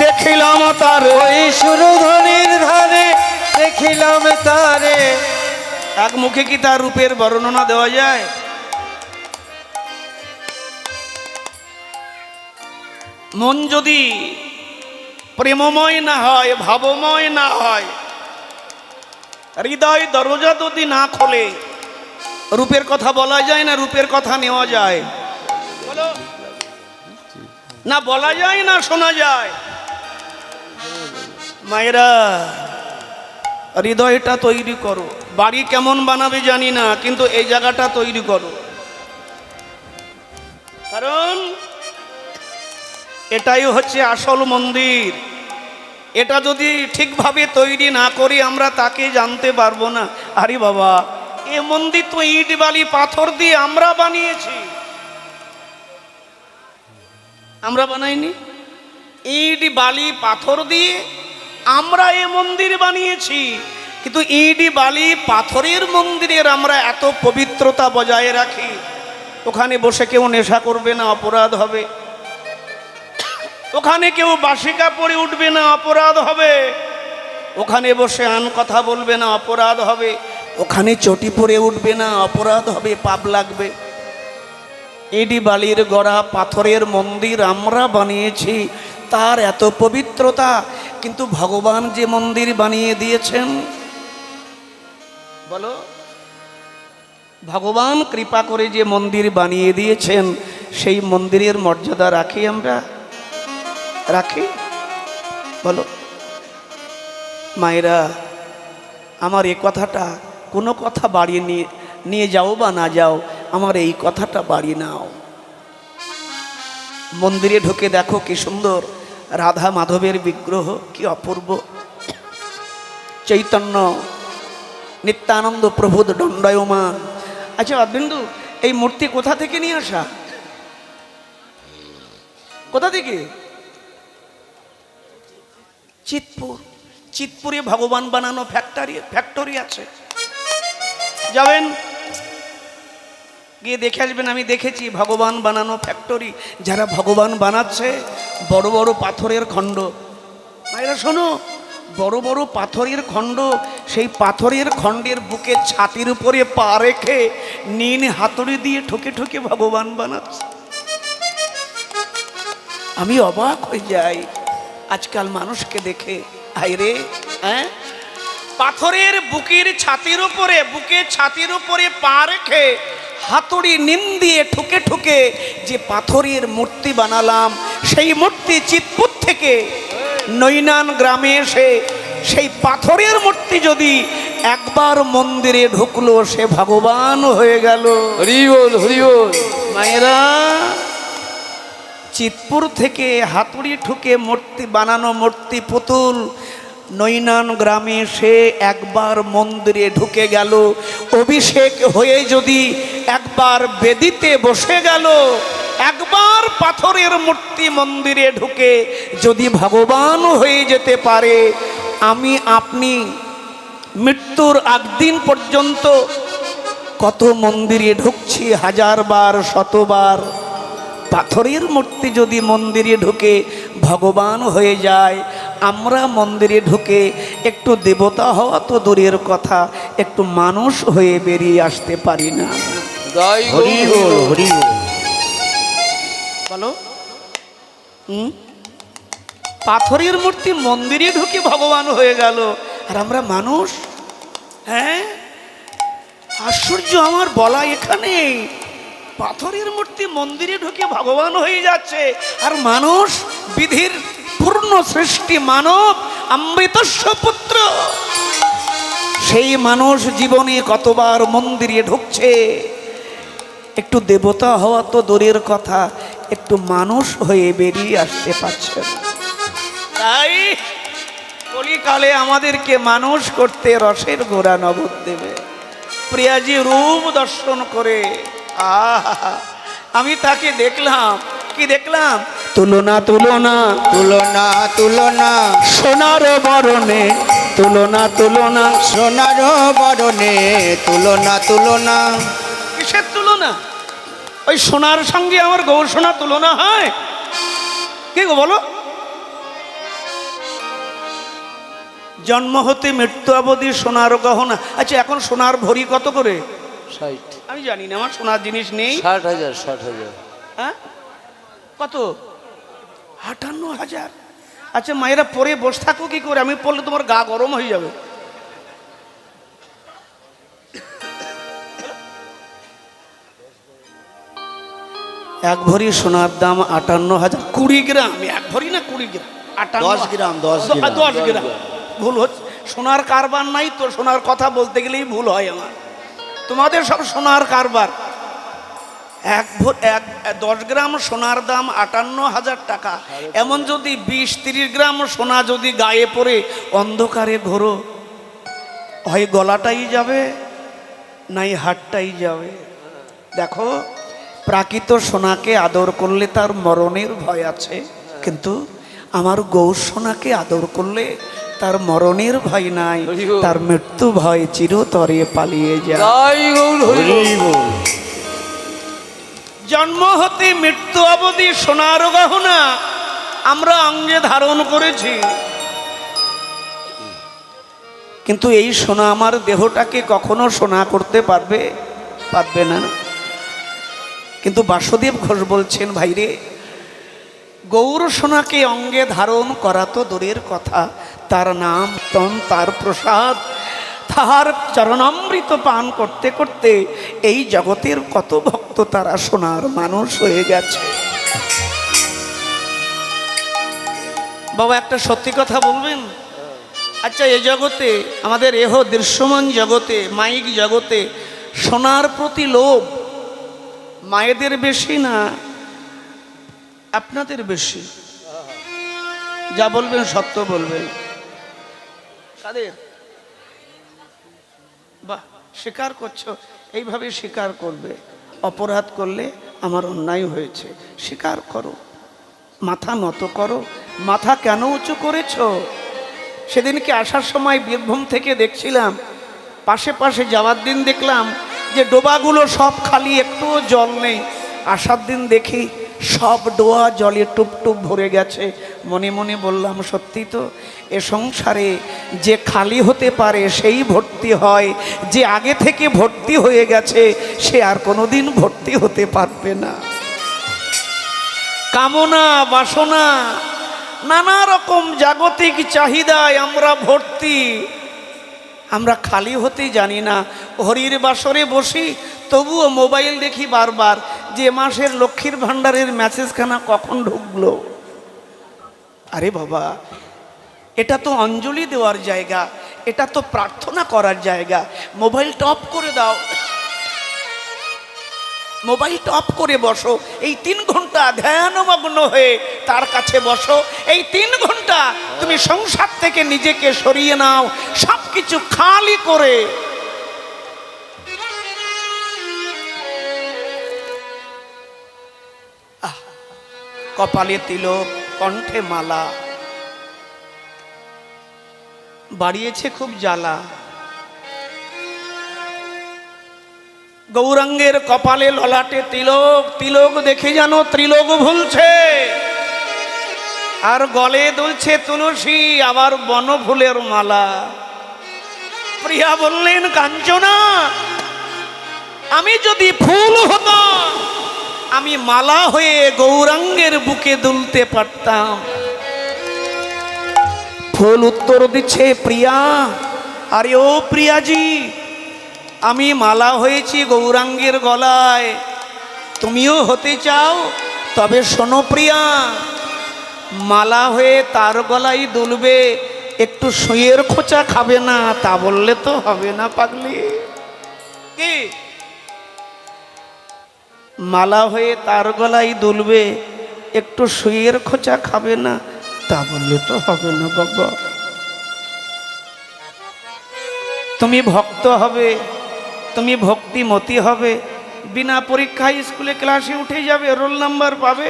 দেখিলাম তারে, ওই সুরধনির ধারে দেখিলাম তারে। এক মুখে কি তার রূপের বর্ণনা দেওয়া যায়? মন যদি প্রেমময় না হয়, ভাবময় না হয়, হৃদয় দরজা যদি না খোলে, রূপের কথা বলা যায় না, রূপের কথা নেওয়া যায়? বলো না, বলা যায় না, শোনা যায়। মায়েরা, হৃদয়টা তৈরি করো। বাড়ি কেমন বানাবে জানি না, কিন্তু এই জায়গাটা তৈরি করো। কারণ এটাই হচ্ছে আসল মন্দির। এটা যদি ঠিকভাবে তৈরি না করি, আমরা তাকে জানতে পারবো না। আরে বাবা, এ মন্দির তো ইট বালি পাথর দিয়ে আমরা বানিয়েছি, আমরা বানাইনি। ইট বালি পাথর দিয়ে আমরা এ মন্দির বানিয়েছি, কিন্তু ইট বালি পাথরের মন্দিরের আমরা এত পবিত্রতা বজায় রাখি। ওখানে বসে কেউ নেশা করবে না, অপরাধ হবে। ওখানে কেউ বাসিকা পরে উঠবে না, অপরাধ হবে। ওখানে বসে আন কথা বলবে না, অপরাধ হবে। ওখানে চটি পরে উঠবে না, অপরাধ হবে, পাপ লাগবে। ইট বালির গড়া পাথরের মন্দির আমরা বানিয়েছি, তার এত পবিত্রতা। কিন্তু ভগবান যে মন্দির বানিয়ে দিয়েছেন, বলো, ভগবান কৃপা করে যে মন্দির বানিয়ে দিয়েছেন, সেই মন্দিরের মর্যাদা রাখি আমরা? রাখি? বলো মায়েরা, আমার এই কথাটা, কোনো কথা বাড়িয়ে নিয়ে যাও বা না যাও, আমার এই কথাটা বাড়ি নাও। মন্দিরে ঢুকে দেখো কি সুন্দর রাধা মাধবের বিগ্রহ, কি অপূর্ব। চৈতন্য নিত্যানন্দ প্রভু দণ্ডায়মান। আচ্ছা অরবিন্দু, এই মূর্তি কোথা থেকে নিয়ে আসা? কোথা থেকে? চিতপুর। চিতপুরে ভগবান বানানো ফ্যাক্টরি আছে, যাবেন, গিয়ে দেখে আসবেন। আমি দেখেছি ভগবান বানানো ফ্যাক্টরি। যারা ভগবান বানাচ্ছে, বড় বড় পাথরের খণ্ড, মায়েরা শোনো, বড় বড় পাথরের খণ্ড, সেই পাথরের খণ্ডের বুকে ছাতির উপরে পা রেখে নীল হাতুড়ি দিয়ে ঠুকে ঠুকে ভগবান বানাচ্ছে। আমি অবাক হয়ে যাই আজকাল মানুষকে দেখে। আইরে, হ্যাঁ, পাথরের বুকের ছাতির উপরে পা রেখে হাতুড়ি নিম দিয়ে ঠুকে ঠুকে যে পাথরের মূর্তি বানালাম, সেই মূর্তি চিতপুর থেকে নৈনান গ্রামে এসে সেই পাথরের মূর্তি যদি একবার মন্দিরে ঢুকলো, সে ভগবান হয়ে গেল। হরি বল, হরি বল। মায়েরা, চিতপুর থেকে হাতুড়ি ঠুকে মূর্তি বানানো মূর্তি পুতুল নৈনান গ্রামে সে একবার মন্দিরে ঢুকে গেল, অভিষেক হয়ে যদি একবার বেদিতে বসে গেল, একবার পাথরের মূর্তি মন্দিরে ঢুকে যদি ভগবান হয়ে যেতে পারে, আমি আপনি মৃত্যুর আগদিন পর্যন্ত কত মন্দিরে ঢুকছি, 1000 বার 100 বার। পাথরের মূর্তি যদি মন্দিরে ঢুকে ভগবান হয়ে যায়, আমরা মন্দিরে ঢুকে একটু দেবতা হওয়া তো দূরের কথা, একটু মানুষ হয়ে বেরিয়ে আসতে পারি না। জয় হরি বল, হরি বল। বলো, পাথরের মূর্তি মন্দিরে ঢুকে ভগবান হয়ে গেল, আর আমরা মানুষ। হ্যাঁ, আশ্চর্য আমার বলা এখানে। পাথরের মূর্তি মন্দিরে ঢুকে ভগবান হয়ে যাচ্ছে, আর মানুষ, বিধির পূর্ণ সৃষ্টি মানব, অমৃতস্য পুত্র, সেই মানুষ জীবনে কতবার মন্দিরে ঢুকছে, একটু দেবতা হওয়া তো দূরের কথা, একটু মানুষ হয়ে বেরিয়ে আসতে পারছে না। তাই কলিকালে আমাদেরকে মানুষ করতে রসের গোড়া নগদ দেবে। প্রিয়াজি রূপ দর্শন করে আমি তাকে দেখলাম, কি দেখলাম? তুলনা তুলনা তুলনা তুলনা, সোনার বরণে তুলনা তুলনা, সোনার বরণে তুলনা তুলনা। কিসের তুলনা? ওই সোনার সঙ্গে আমার গৌর সোনা তুলনা হয়? কি গো বলো? জন্ম হতে মৃত্যু অবধি সোনার গহনা। আচ্ছা, এখন সোনার ভরি কত করে? 60। আমি জানি না, আমার সোনার জিনিস নেই। 60,000, 60,000। হ্যাঁ, কত? 58,000। আচ্ছা মায়েরা, পরে বসে থাকো কি করে? আমি পড়লে তোমার গা গরম হয়ে যাবে। এক ভরি সোনার দাম 58,000। 20 গ্রাম, এক ভরি না 20 গ্রাম, 10 গ্রাম, 10 গ্রাম। 10 গ্রাম। ভুল হচ্ছে, সোনার কারবার নাই তো, সোনার কথা বলতে গেলেই ভুল হয় আমার। তোমাদের সব সোনার কারবার। 10 গ্রাম সোনার দাম 58,000 টাকা। এমন যদি 20-30 গ্রাম সোনা যদি গায়ে পড়ে অন্ধকারে ঘোরো, হয় গলাটাই যাবে নাই হাতটাই যাবে। দেখো, প্রাকৃত সোনাকে আদর করলে তার মরণের ভয় আছে, কিন্তু আমার গৌর সোনাকে আদর করলে তার মরণের ভয় নাই, তার মৃত্যু ভয় চিরতরে পালিয়ে যায়। জয় গৌর, হরি বল। জন্ম হতে মৃত্যু অবধি সোনার গহনা আমরা অঙ্গে ধারণ করেছি, কিন্তু এই সোনা আমার দেহটাকে কখনো সোনা করতে পারবে? পারবে না। কিন্তু বাসুদেব ঘোষ বলছেন, ভাইরে, গৌর সোনাকে অঙ্গে ধারণ করা তো দূরের কথা, তার নাম তন, তার প্রসাদ, তাহার চরণামৃত পান করতে করতে এই জগতের কত ভক্ত তারা সোনার মানুষ হয়ে গেছে। বাবা, একটা সত্যি কথা বলবেন? আচ্ছা, এই জগতে, আমাদের এহ দৃশ্যমান জগতে, মাইক জগতে সোনার প্রতি লোভ মায়েদের বেশি না আপনাদের বেশি? যা বলবেন সত্য বলবেন। কাদের? বাহ, স্বীকার করছো, এইভাবে স্বীকার করবে। অপরাধ করলে আমার অন্যায় হয়েছে, স্বীকার করো, মাথা নত করো। মাথা কেন উঁচু করেছো? সেদিনকে আসার সময় বীরভূম থেকে দেখছিলাম, পাশে পাশে যাওয়ার দিন দেখলাম যে ডোবাগুলো সব খালি, একটুও জল নেই। আসার দিন দেখি সব ডোয়া জলে টুপটুপ ভরে গেছে। মনে মনে বললাম সত্যি তো, এ সংসারে যে খালি হতে পারে সেই ভর্তি হয়, যে আগে থেকে ভর্তি হয়ে গেছে সে আর কোনোদিন ভর্তি হতে পারবে না। কামনা বাসনা নানা রকম জাগতিক চাহিদায় আমরা ভর্তি, আমরা খালি হতে জানি না। হরির বাসরে বসি, তবুও মোবাইল দেখি বারবার যে মাসের লক্ষ্মীর ভাণ্ডারের মেসেজখানা কখন ঢুকলো। আরে বাবা, এটা তো অঞ্জলি দেওয়ার জায়গা, এটা তো প্রার্থনা করার জায়গা। মোবাইলটা অফ করে দাও, মোবাইলটা অফ করে বসো। এই 3 ঘন্টা ধ্যানমগ্ন হয়ে তার কাছে বসো। এই 3 ঘন্টা তুমি সংসার থেকে নিজেকে সরিয়ে নাও, সব কিছু খালি করে। কপালে তিলক, কণ্ঠে মালা, বাড়িয়েছে খুব জ্বালা। গৌরাঙ্গের কপালে ললাটে তিলক, তিলক দেখে যেন ত্রিলোক ভুলছে। আর গলে দুলছে তুলসী, আবার বনফুলের মালা। প্রিয়া বললেন, কাঞ্চনা, আমি যদি ফুল হতাম, আমি মালা হয়ে গৌরাঙ্গের বুকে দুলতে পারতাম। ফুল উত্তর দিচ্ছে, প্রিয়া, আরে ও প্রিয়াজি, আমি মালা হয়েছি গৌরাঙ্গের গলায়, তুমিও হতে চাও? তবে শোনো প্রিয়া, মালা হয়ে তার গলায় দুলবে, একটু সুইয়ের খোঁচা খাবে না? তা বললে তো হবে না পাগলি। কি মালা হয়ে তার গলায় দুলবে, একটু সুইয়ের খোঁচা খাবে না? তা বললে তো হবে না বাবা। তুমি ভক্ত হবে, তুমি ভক্তিমতী হবে, বিনা পরীক্ষায় স্কুলে ক্লাসে উঠে যাবে, রোল নাম্বার পাবে।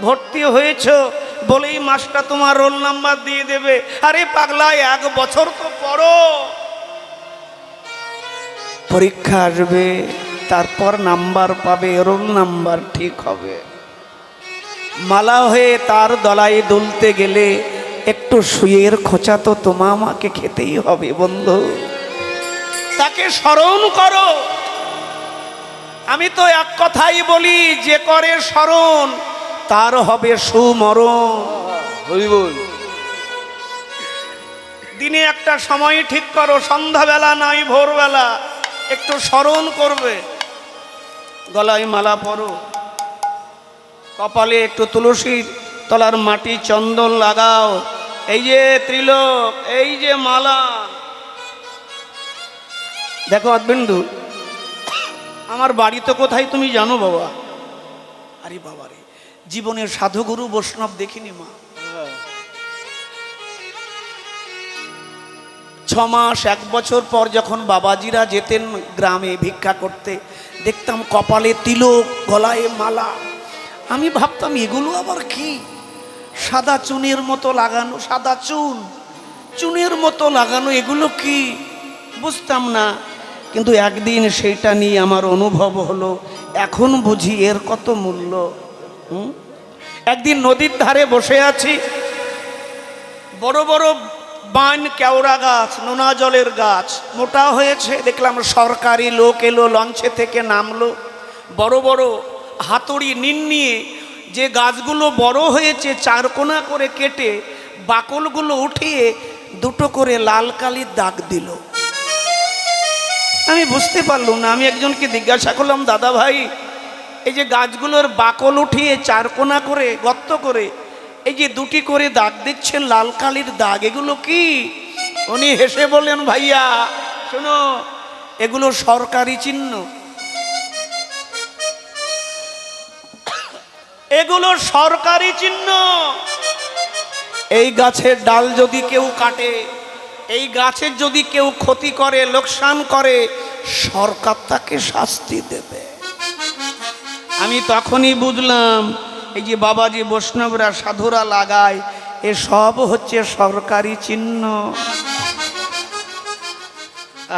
ভর্তি হয়েছ বলেই মাসটা তোমার রোল নাম্বার দিয়ে দেবে। আরে পাগলা, 1 বছর তো পড়ো, পরীক্ষা আসবে, তারপর নাম্বার পাবে, রোল নাম্বার ঠিক হবে। মালা হয়ে তার দলায় দুলতে গেলে একটু সুইয়ের খোঁচা তো তোমা আমাকে খেতেই হবে বন্ধু। তাকে স্মরণ করো। আমি তো এক কথাই বলি, যে করে স্মরণ তার হবে সুমরণ। হরি বল। দিনে একটা সময় ঠিক করো, সন্ধ্যাবেলা নয় ভোরবেলা, একটু স্মরণ করবে। গলায় মালা পরো, কপালে একটু তুলসীর তলার মাটি চন্দন লাগাও। এই যে ত্রিলোক, এই যে মালা। দেখো অদ্বিন্দু, আমার বাড়ি তো কোথায় তুমি জানো বাবা? আরে বাবা রে, জীবনের সাধুগুরু বৈষ্ণব দেখিনি মা। 6 মাস 1 বছর পর যখন বাবাজিরা যেতেন গ্রামে ভিক্ষা করতে, দেখতাম কপালে তিলক, গলায় মালা। আমি ভাবতাম এগুলো আবার কি? সাদা চুনের মতো লাগানো, সাদা চুন, চুনের মতো লাগানো, এগুলো কি? বুঝতাম না। কিন্তু একদিন সেইটা নিয়ে আমার অনুভব হলো, এখন বুঝি এর কত মূল্য। একদিন নদীর ধারে বসে আছি, বড় বড় বান কেওড়া গাছ, নোনা জলের গাছ, মোটা হয়েছে। দেখলাম সরকারি লোক এলো, লঞ্চে থেকে নামলো, বড় বড় হাতুড়ি নিন নিয়ে যে গাছগুলো বড় হয়েছে 4 কোনা করে কেটে বাকলগুলো উঠিয়ে 2টো করে লাল কালির দাগ দিল। আমি বুঝতে পারলাম না। আমি একজনকে জিজ্ঞাসা করলাম, দাদা ভাই, এই যে গাছগুলোর বাকল উঠিয়ে 4 কোনা করে গর্ত করে এই যে 2টি করে দাগ দিচ্ছেন লাল কালির দাগ, এগুলো কি? উনি হেসে বললেন, ভাইয়া শোনো, এগুলো সরকারি চিহ্ন, এগুলো সরকারি চিহ্ন। এই গাছের ডাল যদি কেউ কাটে, এই গাছের যদি কেউ ক্ষতি করে, লোকসান করে, সরকার তাকে শাস্তি দেবে। আমি তখনই বুঝলাম, এই যে বাবাজি বৈষ্ণবরা সাধুরা লাগায়, এ সব হচ্ছে সরকারি চিহ্ন।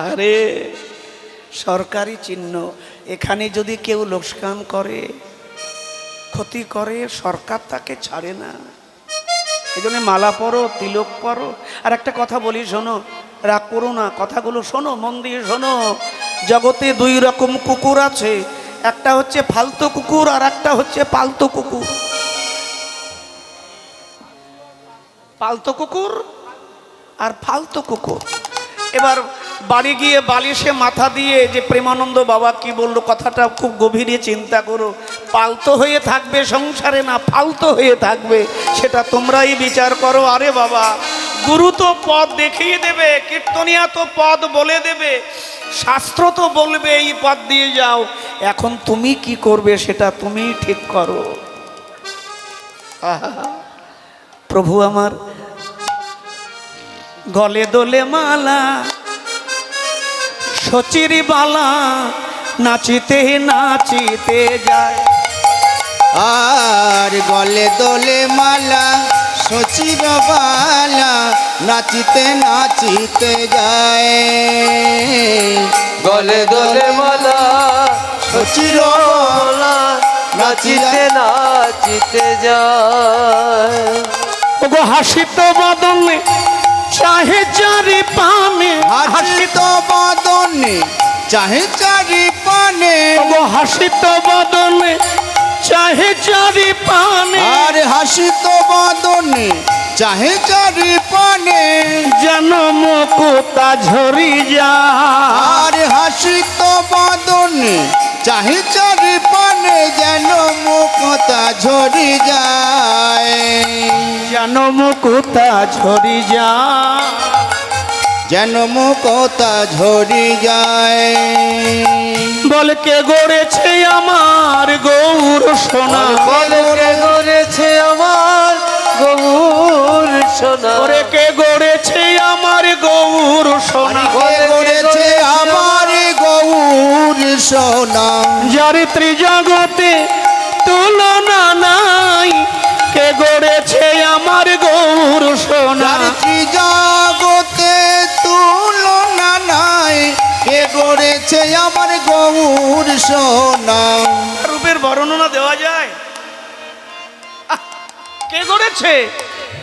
আরে সরকারি চিহ্ন, এখানে যদি কেউ লোকসান করে, ক্ষতি করে, সরকার তাকে ছাড়ে না। এই জন্য মালা পরো, তিলক পরো। আর একটা কথা বলি, শোনো, রাগ করো না, কথাগুলো শোনো, মন দিয়ে শোনো। জগতে দুই রকম কুকুর আছে, একটা হচ্ছে ফালতু কুকুর আর একটা হচ্ছে পালতু কুকুর। পালতু কুকুর আর ফালতু কুকুর। এবার বাড়ি গিয়ে বালিশে মাথা দিয়ে যে প্রেমানন্দ বাবা কি বললো, কথাটা খুব গভীরে চিন্তা করো। পালতু হয়ে থাকবে সংসারে না ফালতু হয়ে থাকবে, সেটা তোমরাই বিচার করো। আরে বাবা, গুরু তো পথ দেখিয়ে দেবে, কীর্তনিয়া তো পথ বলে দেবে, শাস্ত্র তো বলবে এই পথ দিয়ে যাও। এখন তুমি কি করবে সেটা তুমি ঠিক করো। আহা, প্রভু আমার গলে দোলে মালা, সচির বালা, নাচিতে নাচিতে যায়। আর গলে দোলে মালা, সচিব বালা, নাচিতে নাচিতে যায়। গলে দোলে মালা, সচির মালা, নাচিতে নাচিতে যায়। ওগো হাসিত বদনে চাহে চারি পানে, হাসিত বদনে চাহে চারি পানে। ওগো হাসিত বদনে চাহে চারি পানে। আর হাসিত বদনে চাহে চারি পানে। যেন মুকুতা ঝরি যায়। আর হাসিত বদনে চাহে চারি পানে, যেন মুক্তা ঝরি যায়। যেন মুকুতা ঝরি যায়। যেন মুক্তা ঝরি যায়। বল কে গড়েছে আমার গৌর সোনা, বলে কে গড়েছে আমার গৌর সোনা। ওরে কে গড়েছে আমার গৌর সোনা। কে গড়েছে আমার গৌর সোনা। যার ত্রিজগতে তুলনা নাই, কে গড়েছে আমার গৌর সোনা। যার ত্রিজগতে তুলনা নাই, কে গড়েছে আমার গৌর সোনা। রূপের বর্ণনা দেওয়া যায়? আহ, কে গড়েছে?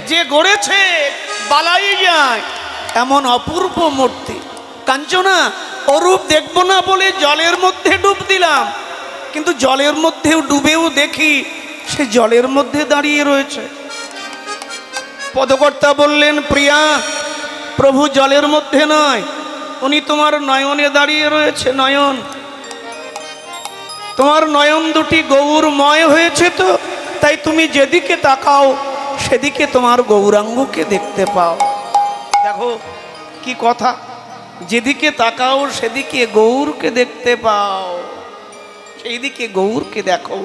যে গড়েছে বালাই যায়। এমন অপূর্ব মূর্তি কাঞ্চনা, অরূপ দেখবো না বলে জলের মধ্যে ডুব দিলাম, কিন্তু জলের মধ্যেও ডুবেও দেখি সে জলের মধ্যে দাঁড়িয়ে রয়েছে। পদকর্তা বললেন, প্রিয়া, প্রভু জলের মধ্যে নয়, উনি তোমার নয়নে দাঁড়িয়ে রয়েছে। নয়ন, তোমার নয়ন দুটি গৌরময় হয়েছে তো, তাই তুমি যেদিকে তাকাও সেদিকে তোমার গৌরাঙ্গকে দেখতে পাও। দেখো কি কথা, যেদিকে তাকাও সেদিকে গৌরকে দেখতে পাও। সেই দিকে গৌরকে দেখো,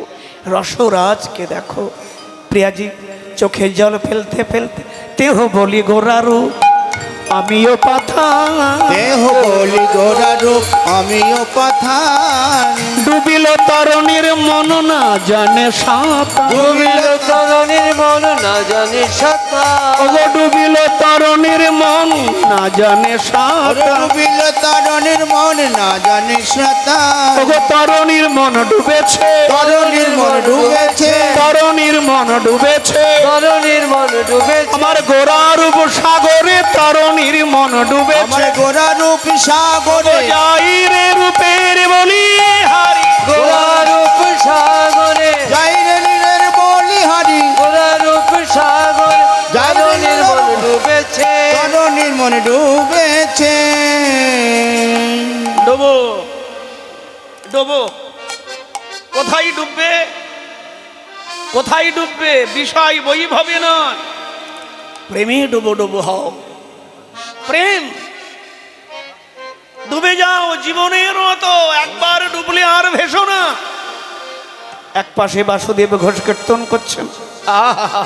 রসরাজকে দেখো। প্রিয়াজি চোখে জল ফেলতে ফেলতে তেহ বলি গোরারু আমিও পাথান। দেহ বলি গোরা রূপ আমিও পাথান। ডুবিল তরণীর মন না জানে সাঁতার। ডুবিল তরণীর মন না জানে সাঁতার। ওগো ডুবিল তরণীর মন না জানে সাঁতার। ডুবিল তরণীর মন না জানে সাঁতার। ওগো তরণীর মন ডুবেছে, তরণীর মন ডুবেছে। তরণীর মন ডুবেছে। তরণীর মন ডুবেছে। আমার গোরারূপ সাগরে তরণীর মন আমার ডুবেছে। গোরা রূপ সাগরে যাই রে রূপের বলি হারি। গোরারূপ সাগরে, যাই রে নীলের বলি হারি। গোরারূপ সাগরে, তরণীর মন ডুবেছে। তরণীর মন ডুবেছে। ডুবো ডুবো, কোথায় ডুববে? কোথায় ডুববে? বিষয় বৈভবে নয়, প্রেমে ডুবো ডুবো হও। প্রেম, ডুবে যাও জীবনের মতো, একবার ডুবলে আর ভেসো না। এক পাশে বাসুদেব ঘোষ কীর্তন করছেন, আহা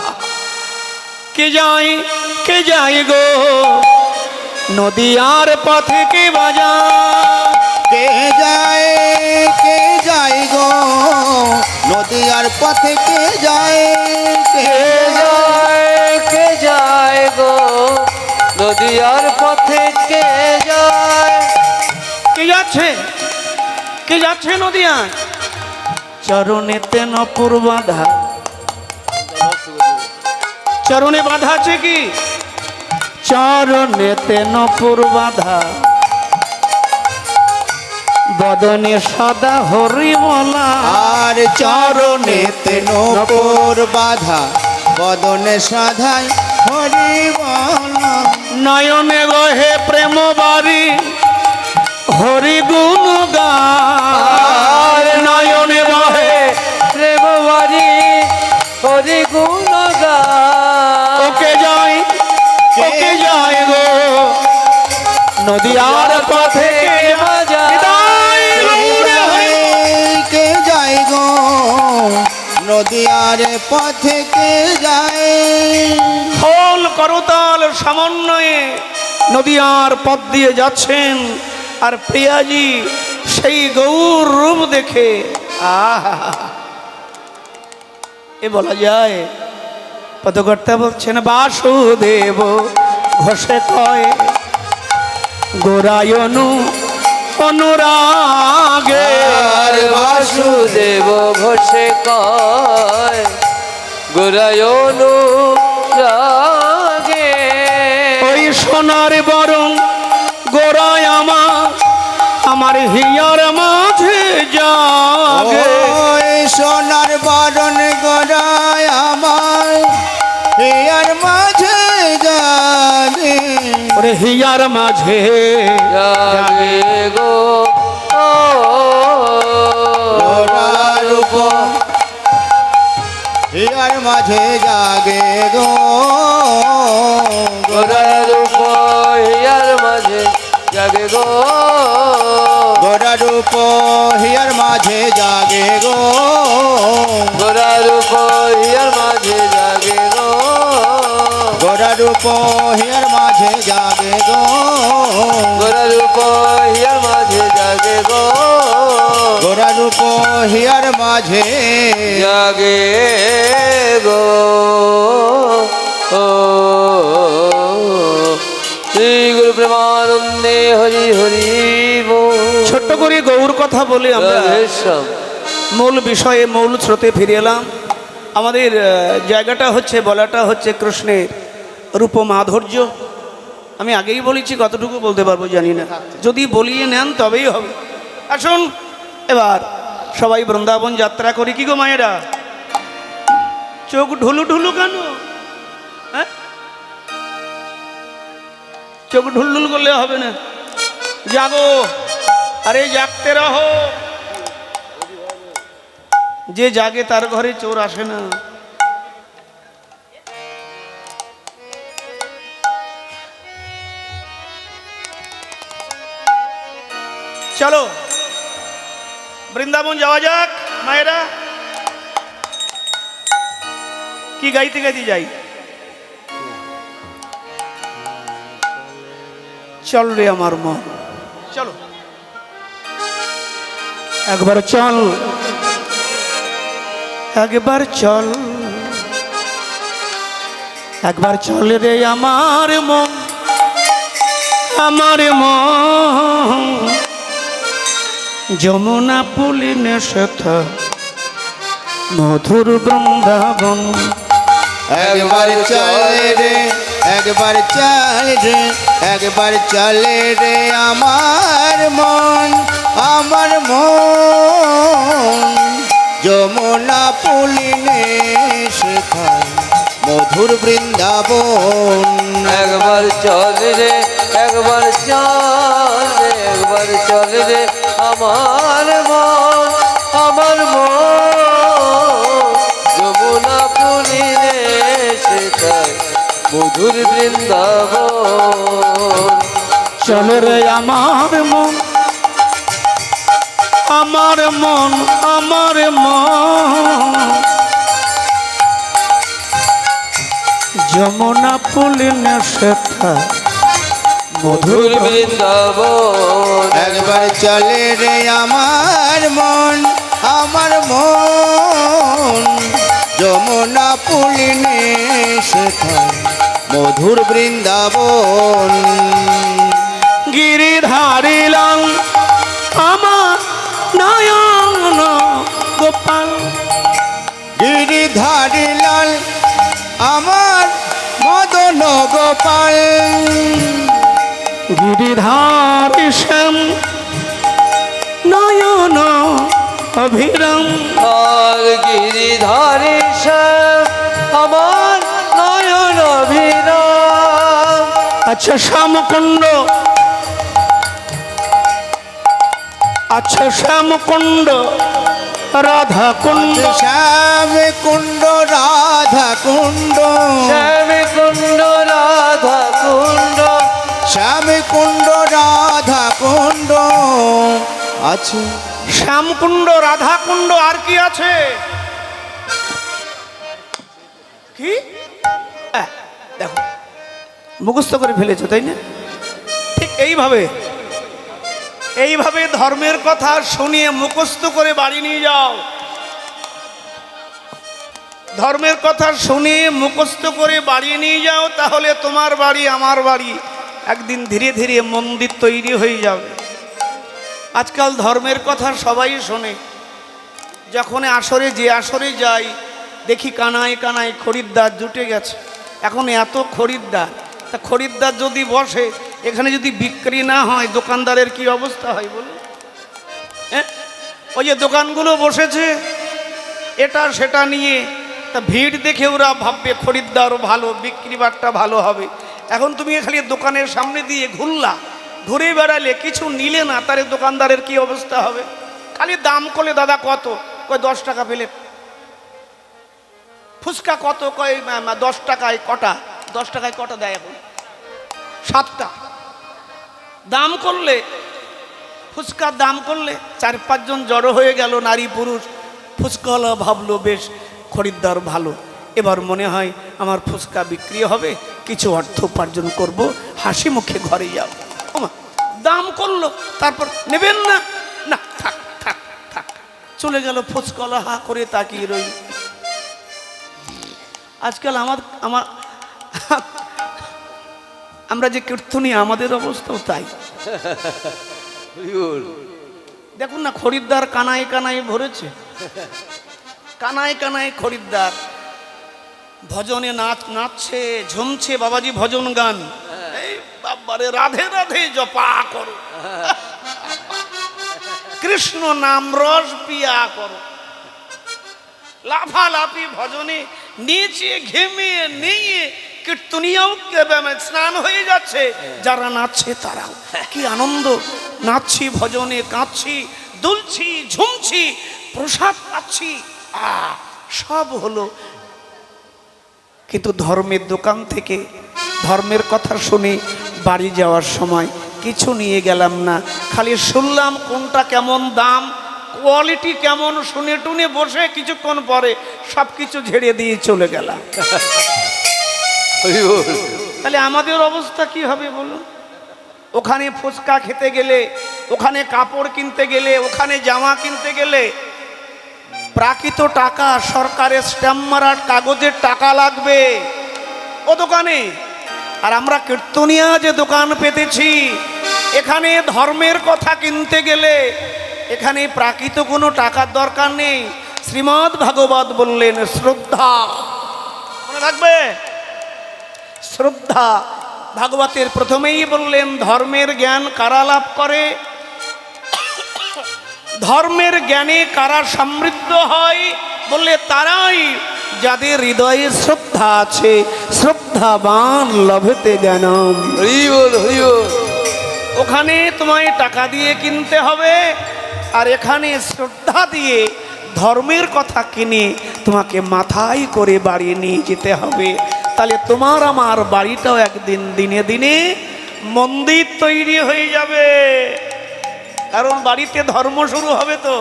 কে যায় গো নদী আর পথে কে বাজা। কে যায় গো নদী আর পথে কে যায়। কে কে যায় গো নদী আর পথে কে যায়। কে যাচ্ছে? কে যাচ্ছে নদিয়ায়? চরণে চরণেতে নপুর বাঁধা, চরণে বাঁধা আছে কি? চরণেতে নপুর বাঁধা, বদনে সদা হরিমলা। আর চরণেতে নূপুর বাঁধা, বদনে সাধাই হরি বলা। নয়নে গহে প্রেম বাড়ি হরি গুণ গান, নয়নে বহে প্রেম বাড়ি হরি গুণ গান। ওকে যাই গো নদিয়ার পথে বিদায় গৌরে। কে যায় গো নদিয়ার পথে কে যায়? খোল করতাল সমন্বয়ে নদিয়ার পথ দিয়ে যাচ্ছেন, আর প্রিয়াজি সেই গৌর রূপ দেখে আহা, এ বলা যায়। পদকর্তা বলছেন বাসুদেব ঘোষে কয় গোরায়নু অনুরাগে। আর বাসুদেব ঘোষে কয় গোরায়নু রাগে। ওই সোনার বরং গোরায় আমার হিয়ার মাঝে জাগে। ওই সোনার বরণ গড়ায় আমার হিয়ার মাঝে জাগে। ওরে হিয়ার মাঝে জাগে গো গোরার রূপ হিয়ার মাঝে জাগে গো। গোরার রূপ হিয়ার মাঝে জাগে গো। গোরা রূপ হিয়ার মাঝে জাগে গো। গোরার রূপ হিয়ার মাঝে জাগে গো। গোরা রূপ হিয়ার মাঝে জাগে গো। গোরার রূপ হিয়ার মাঝে জাগে গো। গোরা রূপ হিয়ার মাঝে জাগে গো। শ্রী গুরু প্রেমানন্দে হরি হরি বল। ছোট্ট করে গৌর কথা বলে আমরা রাধেশ্যাম। মূল বিষয়ে মূল স্রোতে ফিরে এলাম। আমাদের জায়গাটা হচ্ছে, বলাটা হচ্ছে কৃষ্ণের রূপ মাধুর্য। আমি আগেই বলেছি, কতটুকু বলতে পারবো জানি না, যদি বলিয়ে নেন তবেই হবে। আসুন এবার সবাই বৃন্দাবন যাত্রা করি। কি গো মায়েরা, চোখ ঢুলু ঢুলু কেন? হ্যাঁ, চোখ ঢুলঢুল করলে হবে না, জাগো, আরে জাগতে রহো। যে জাগে তার ঘরে চোর আসে না। চলো বৃন্দাবন যাওয়া যাক মায়েরা। কি গাইতে গাইতে যাই? চল রে আমার মন, চলো একবার চল, একবার চল, একবার চল রে আমার মন, আমার মন যমুনা পুলিনে সেথা মধুর বৃন্দাবন। একবার চলে রে, একবার চল রে, একবার চলে রে আমার মন, আমার মন যমুনা পুলিনে শেখায় মধুর বৃন্দাবন। একবার চল রে, একবার চল রে, একবার চল রে আমার মন, আমার মন যমুনা পুলিনে শেখায় মধুর বৃন্দাবন। চল রে আমার মন, আমার মন, আমার মন যমুনা পুলিনে সেথা মধুর বৃন্দাবন। একবার চলে রে আমার মন, আমার মন যমুনা পুলিনে শেখায় মধুর বৃন্দাবন। গিরিধারিলাম আমার নয়ন গোপাল, গিরিধারী লাল আমার মদন গোপাল গিরিধারী শ্যাম নয়ন অভিরাম। আর গিরিধারী শ্যাম আমার নয়ন অভিরাম। আচ্ছা শ্যামকুণ্ড, আচ্ছা শ্যামকুণ্ড রাধা কুণ্ড, শ্যাম কুণ্ড রাধা কুণ্ড শ্যাম কুণ্ড রাধা কুণ্ড। শ্যাম কুণ্ড রাধা কুণ্ড আছে। শ্যামকুণ্ড রাধা কুণ্ড আর কি আছে? কি দেখো মুখস্থ করে ফেলেছো তাই না? ঠিক এইভাবে এইভাবে ধর্মের কথা শুনিয়ে মুখস্থ করে বাড়ি নিয়ে যাও। ধর্মের কথা শুনিয়ে মুখস্থ করে বাড়ি নিয়ে যাও, তাহলে তোমার বাড়ি আমার বাড়ি একদিন ধীরে ধীরে মন্দির তৈরি হয়ে যাবে। আজকাল ধর্মের কথা সবাই শোনে, যখন আসরে যে আসরে যাই দেখি কানায় কানায় খরিদ্দার জুটে গেছে। এখন এত খরিদ্দার, তা খরিদ্দার যদি বসে এখানে যদি বিক্রি না হয় দোকানদারের কি অবস্থা হয় বলুন? হ্যাঁ, ওই যে দোকানগুলো বসেছে এটা সেটা নিয়ে, তা ভিড় দেখে ওরা ভাববে খরিদ্দার ভালো, বিক্রি বাট্টা ভালো হবে। এখন তুমি খালি দোকানের সামনে দিয়ে ঘুরে বেড়ালে কিছু নিলে না, তার দোকানদারের কি অবস্থা হবে? খালি দাম করলে দাদা কত, কয় 10 টাকা প্লেট। ফুচকা কত, কয় 10 টাকায় কটা। 10 টাকায় কটা দেয় এখন? 7টা। দাম করলে ফুচকার দাম করলে 4-5 জন জড়ো হয়ে গেল, নারী পুরুষ। ফুচকাওয়ালা ভাবলো বেশ খরিদ্দার ভালো, এবার মনে হয় আমার ফুচকা বিক্রি হবে, কিছু অর্থ উপার্জন করব, হাসি মুখে ঘরে যাব। দাম করলো, তারপর নেবেন না, না থাক থাক থাক, চলে গেল। ফুচকাওয়ালা হা করে তাকিয়ে রইল। আজকাল আমরা যে কীর্তনী আমাদের অবস্থাও তাই। দেখুন না, খরিদ্দার কানায় কানায় ভরেছে, কানায় কানায় খরিদ্দার। ভজনে নাচছে, ঝুমছে বাবাজি ভজন গান। এই বাবারে রাধে রাধে জপা করো, কৃষ্ণ নাম রস পিয়া করো। লাফালাফি ভজনে নিচে ঘেমে নিয়ে কীর্তনিয়াও স্নান হয়ে যাচ্ছে, যারা নাচছে তারাও। কি আনন্দ! নাচছি, ভজনে কাঁদছি, দুলছি, ঝুমছি, প্রসাদ পাচ্ছি, সব হলো। কিন্তু ধর্মের দোকান থেকে ধর্মের কথা শুনে বাড়ি যাওয়ার সময় কিছু নিয়ে গেলাম না, খালি শুনলাম কোনটা কেমন দাম, কোয়ালিটি কেমন, শুনে টুনে বসে কিছুক্ষণ পরে সব কিছু ঝেড়ে দিয়ে চলে গেলাম। তাহলে আমাদের অবস্থা কি হবে বলুন? ওখানে ফুচকা খেতে গেলে, ওখানে কাপড় কিনতে গেলে, ওখানে জামা কিনতে গেলে প্রাকৃত টাকা, সরকারের স্ট্যাম্প মারার কাগজের টাকা লাগবে ও দোকানে। আর আমরা কীর্তনিয়া যে দোকান পেতেছি, এখানে ধর্মের কথা কিনতে গেলে এখানে প্রাকৃত কোনো টাকার দরকার নেই। শ্রীমদ্ ভাগবত বললেন শ্রদ্ধা, মনে রাখবে, শ্রদ্ধা। ভাগবতের প্রথমেই বললেন ধর্মের জ্ঞান কারা লাভ করে, ধর্মের জ্ঞানে কারা সমৃদ্ধ হয়, বললে তারাই যাদের হৃদয়ে শ্রদ্ধা আছে। শ্রদ্ধাবান লভতে জ্ঞানম। ওখানে তোমায় টাকা দিয়ে কিনতে হবে, আর এখানে শ্রদ্ধা দিয়ে ধর্মের কথা কিনে তোমাকে মাথায় করে বাড়ি নিয়ে যেতে হবে। তাহলে তোমার আমার বাড়িটাও একদিন দিনে দিনে মন্দির তৈরি হয়ে যাবে। কারণ বাড়িতে ধর্ম শুরু হবে, তো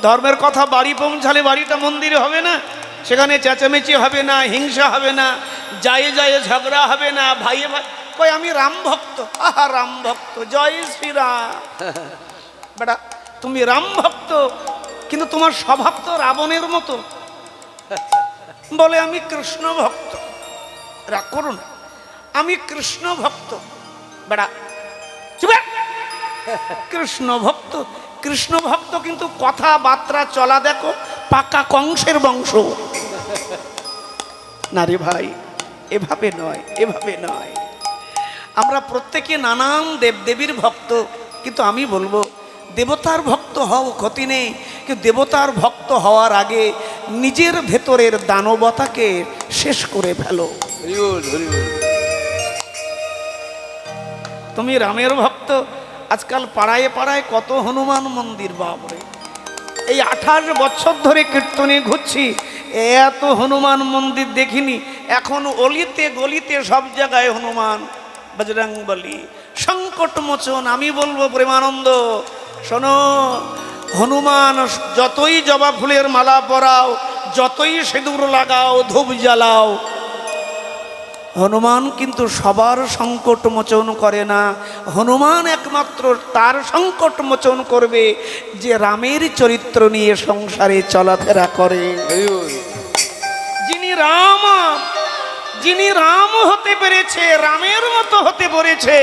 ধর্মের কথা বাড়ি পৌঁছালে বাড়িটা মন্দিরে হবে না। সেখানে চেঁচামেচি হবে না, হিংসা হবে না, যায় যায় ঝগড়া হবে না, ভাইয়ে ভাই কই আমি রাম ভক্ত, আহা রাম ভক্ত, জয় শ্রীরাম। বেটা তুমি রাম ভক্ত, কিন্তু তোমার স্বভাব তো রাবণের মতো। বলে আমি কৃষ্ণ ভক্ত। রাগ করো না, আমি কৃষ্ণ ভক্ত। বেটা চুপ, কৃষ্ণ ভক্ত, কৃষ্ণ ভক্ত, কিন্তু কথাবার্তা চলা দেখো পাকা কংসের বংশ। না রে ভাই, এভাবে নয়, এভাবে নয়। আমরা প্রত্যেকে নানান দেবদেবীর ভক্ত, কিন্তু আমি বলবো দেবতার ভক্ত হও, ক্ষতি নেই, কিন্তু দেবতার ভক্ত হওয়ার আগে নিজের ভেতরের দানবতাকে শেষ করে ফেলো। হরি বল, হরি বল। তুমি রামের ভক্ত, আজকাল পাড়ায় পাড়ায় কত হনুমান মন্দির, বাবরে! এই 28 বছর ধরে কীর্তনে ঘুরছি, এত হনুমান মন্দির দেখিনি। এখন অলিতে গলিতে সব জায়গায় হনুমান, বজরংবলী, সংকট মোচন। আমি বলবো প্রেমানন্দ, শোনো, হনুমান যতই জবা ফুলের মালা পরাও, যতই সিঁদুর লাগাও, ধূপ জ্বালাও, হনুমান কিন্তু সবার সংকট মোচন করে না। হনুমান একমাত্র তার সংকট মোচন করবে যে রামের চরিত্র নিয়ে সংসারে চলাফেরা করে। হরি বল। যিনি রাম হতে পেরেছে, রামের মতো হতে পেরেছে,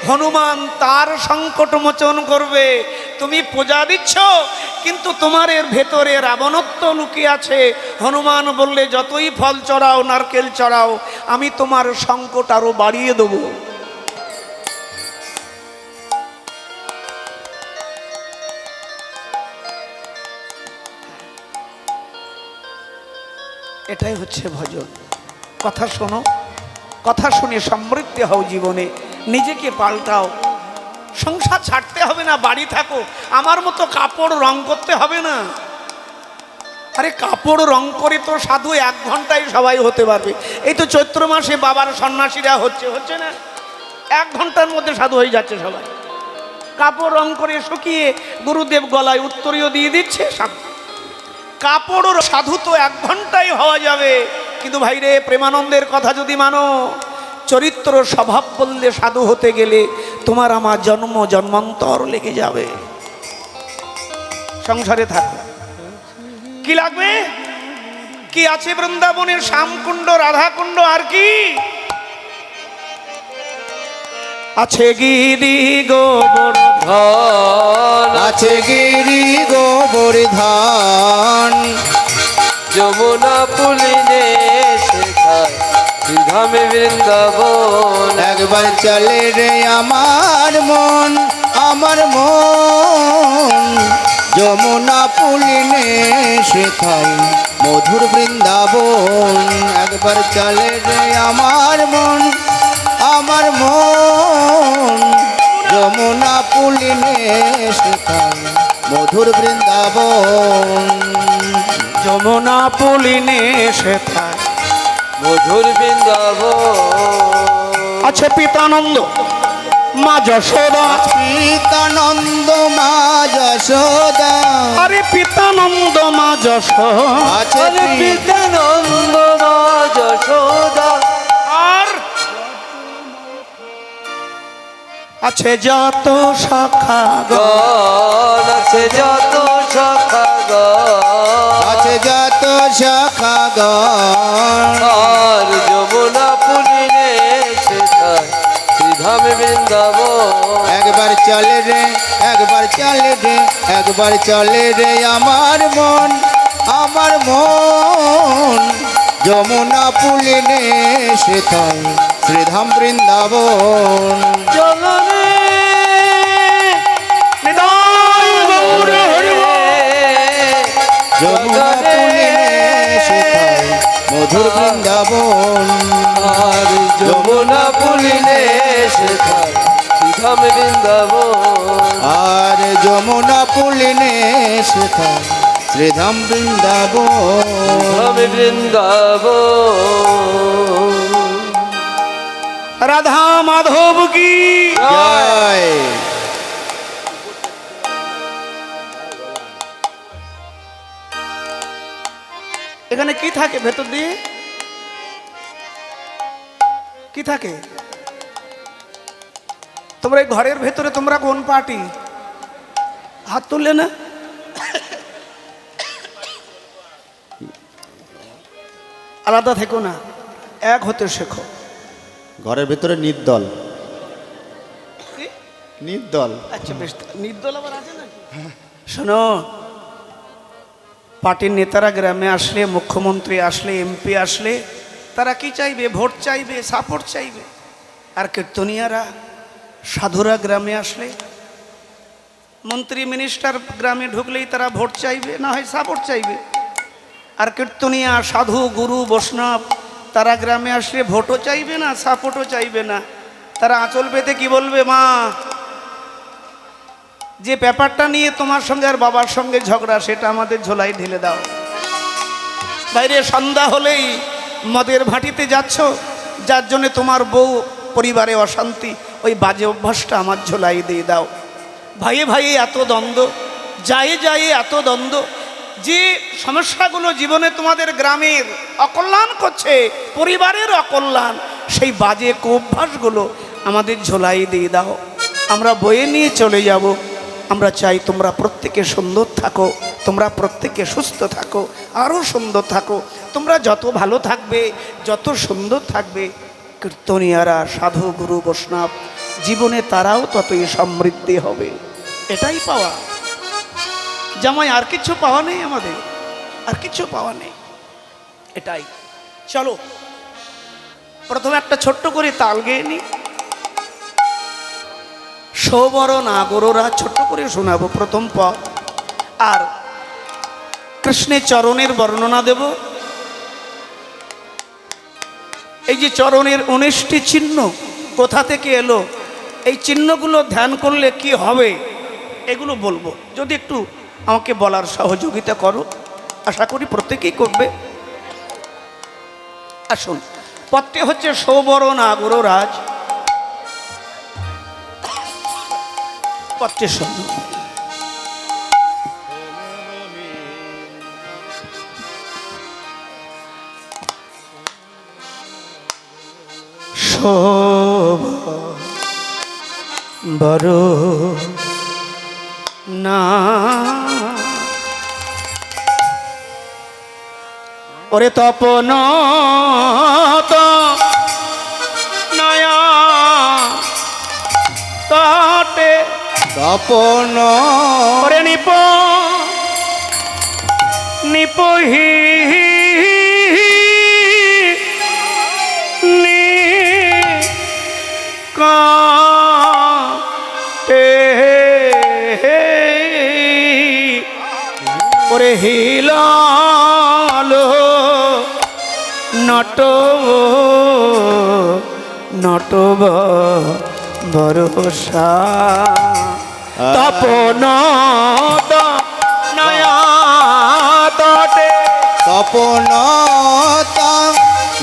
হনুমান তার সংকট মোচন করবে। তুমি পূজা দিচ্ছ, কিন্তু তোমার এর ভেতরে রাবণত্ব লুকিয়ে আছে। হনুমান বললে যতই ফল চড়াও, নারকেল চড়াও, আমি তোমার সংকট আরো বাড়িয়ে দেব। এটাই হচ্ছে ভজন। কথা শোনো, কথা শুনে সমৃদ্ধি হও জীবনে, নিজেকে পাল্টাও। সংসার ছাড়তে হবে না, বাড়ি থাকো। আমার মতো কাপড় রং করতে হবে না। আরে কাপড় রং করে তো সাধু 1 ঘন্টায় সবাই হতে পারবে। এই তো চৈত্র মাসে বাবার সন্ন্যাসীরা হচ্ছে না, 1 ঘন্টার মধ্যে সাধু হয়ে যাচ্ছে সবাই। কাপড় রং করে শুকিয়ে গুরুদেব গলায় উত্তরীয় দিয়ে দিচ্ছে, সাধু। কাপড় সাধু তো 1 ঘন্টায় হওয়া যাবে। কিন্তু ভাই রে, প্রেমানন্দের কথা যদি মানো, চরিত্র স্বভাব বললে সাধু হতে গেলে তোমার আমার জন্ম জন্মান্তর লেগে যাবে। সংসারে থাকো, কি লাগবে? কি আছে বৃন্দাবনের? শ্যামকুণ্ড, রাধাকুণ্ড, আর কি আছে? গিরি গোবর্ধন, আছে গিরি গোবর্ধন, যমুনা পুলিনে শেখায় শ্রীধামে বৃন্দাবন। একবার চলে রে আমার মন, আমার মন, যমুনা পুলিনে শেখাই মধুর বৃন্দাবন। একবার চলে রে আমার মন, আমার মন, যমুনা পুলিনে শেখাই মধুর বৃন্দাবন। যমুনা পুলিনে শেখায় মধুর বৃন্দাবন। আছে পিতানন্দ, মা যশোদা, পিতানন্দ মা যশোদা, আরে পিতানন্দ মা যশোদা, আছে আরে পিতানন্দ মা যশোদা। আর আছে যত শাখা গণ, আছে যত শাখা গণ, আছে যত শাখা গণ। আর যমুনা পুলিনে শেখায় শ্রীধামে বৃন্দাবন। একবার চলে রে, একবার চলে রে, একবার চলে রে আমার মন, আমার মন, যমুনা পুলিনে শেখাই শ্রীধাম বৃন্দাবন। জগনে যমুনা পুলিনে শেখাই মধুর বৃন্দাবন। আর যমুনা পুলিনে শেখায় শ্রীধামে বৃন্দাবন। আর যমুনা পুলিনে শেখাই শ্রীধাম বৃন্দাবন। ধামে বৃন্দাবন। রাধা মাধব কি জয়। এখানে কি থাকে ভেতর দিয়ে? কি থাকে? তোমরা এই ঘরের ভেতরে তোমরা কোন পার্টি? হাত তুললে না? আলাদা থেকো না, এক হতে শেখো। ঘরের ভেতরে নির্দল, নির্দল। আচ্ছা বেশ, নির্দল আবার আছে নাকি? শোনো, পার্টির নেতারা গ্রামে আসলে, মুখ্যমন্ত্রী আসলে, এমপি আসলে, তারা কি চাইবে? ভোট চাইবে, সাপোর্ট চাইবে। আর কীর্তনিয়ারা, সাধুরা গ্রামে আসলে, মন্ত্রী মিনিস্টার গ্রামে ঢুকলেই তারা ভোট চাইবে, না হয় সাপোর্ট চাইবে। আর কীর্তনিয়া, সাধু, গুরু, বৈষ্ণব তারা গ্রামে আসলে ভোটও চাইবে না, সাপোর্টও চাইবে না। তারা আঁচল পেতে কি বলবে? মা, যে ব্যাপারটা নিয়ে তোমার সঙ্গে আর বাবার সঙ্গে ঝগড়া, সেটা আমাদের ঝোলায় ঢেলে দাও। বাইরে সন্ধ্যা হলেই মদের ভাটিতে যাচ্ছ, যার জন্য তোমার বউ পরিবারে অশান্তি, ওই বাজে অভ্যাসটা আমার ঝোলাই দিয়ে দাও। ভাইয়ে ভাইয়ে এত দ্বন্দ্ব, যায় যায় এত দ্বন্দ্ব, যে সমস্যাগুলো জীবনে তোমাদের গ্রামের অকল্যাণ করছে, পরিবারের অকল্যাণ, সেই বাজে কুঅভ্যাসগুলো আমাদের ঝোলাই দিয়ে দাও। আমরা বয়ে নিয়ে চলে যাব। আমরা চাই তোমরা প্রত্যেকে সুন্দর থাকো, তোমরা প্রত্যেকে সুস্থ থাকো, আরও সুন্দর থাকো। তোমরা যত ভালো থাকবে, যত সুন্দর থাকবে, কীর্তনিয়ারা, সাধু, গুরু, বৈষ্ণব জীবনে তারাও ততই সমৃদ্ধি হবে। এটাই পাওয়া। জামাই আর কিছু পাওয়া নেই, আমাদের আর কিছু পাওয়া নেই, এটাই। চলো প্রথমে একটা ছোট্ট করে তাল গেয়ে নি। সৌবরণ আগররা ছোট্ট করে শোনাবো প্রথম পদ, আর কৃষ্ণের চরণের বর্ণনা দেব। এই যে চরণের 19টি চিহ্ন কোথা থেকে এলো, এই চিহ্নগুলো ধ্যান করলে কি হবে, এগুলো বলবো। যদি একটু আমাকে বলার সহযোগিতা করো, আশা করি প্রত্যেকেই করবে। আসুন, পদটি হচ্ছে সৌবরণ আগররাজ। পদটি শুনুন। সৌবরণ না ওরে তপন তো নয়া তটে তপন ওরে নিপ নিপহি নি কাটে ওরে হিলালো নট নটব ভরসা তপন নয়া তটে তপন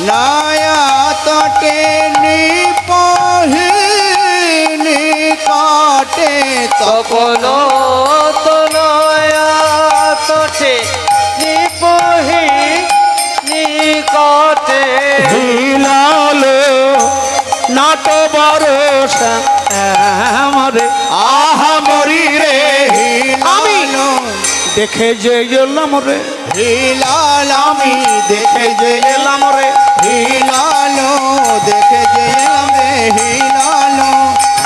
নয়া তটে নিপহি নিকটে তপন তনয়া তটে নিপহি নিকটে হিলালো নাট ভরসা আমারে আহা মরি রে আমি দেখে যে এলাম রে হিলাল আমি দেখে যে এলাম রে হিলালো দেখে যে এলাম রে হিলালো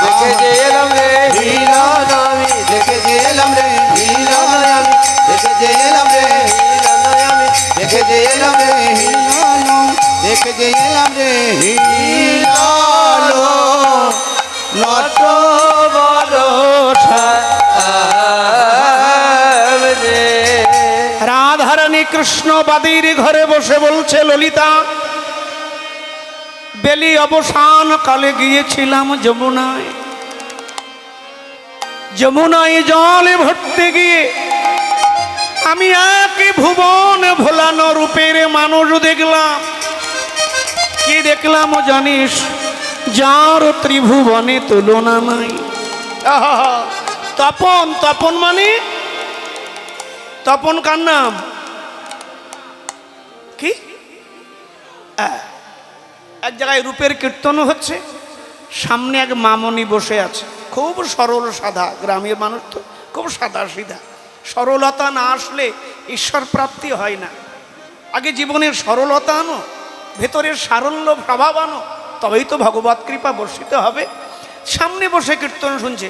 দেখে যে এলাম রে হিলাল আমি দেখে যে এলাম রে হিলাল আমি দেখে যে এলাম রে আমি দেখে যে এলাম রে হিলালো দেখে যে এলাম রে হিলালো নট ভরসা রাধারানী কৃষ্ণ বাদীর ঘরে বসে বলছে, ললিতা বেলি অবসান কালে গিয়েছিলাম যমুনায়, যমুনায় জলে ভরতে গিয়ে আমি এক ভুবন ভোলানো রূপের মানুষ দেখলাম। কি দেখলাম জানিস? যার ত্রিভুবনে তুলনা নাই। আহা, তপন, তপন মানে তপন কার নাম? কি এক জায়গায় রূপের কীর্তন হচ্ছে, সামনে এক মামনি বসে আছে, খুব সরল সাদা, গ্রামের মানুষ তো খুব সাদা সিধা। সরলতা না আসলে ঈশ্বর প্রাপ্তি হয় না। আগে জীবনের সরলতা আনো, ভেতরের সারল্য প্রভাব আনো, তবেই তো ভগবত কৃপা বর্ষিত হবে। সামনে বসে কীর্তন শুনছে।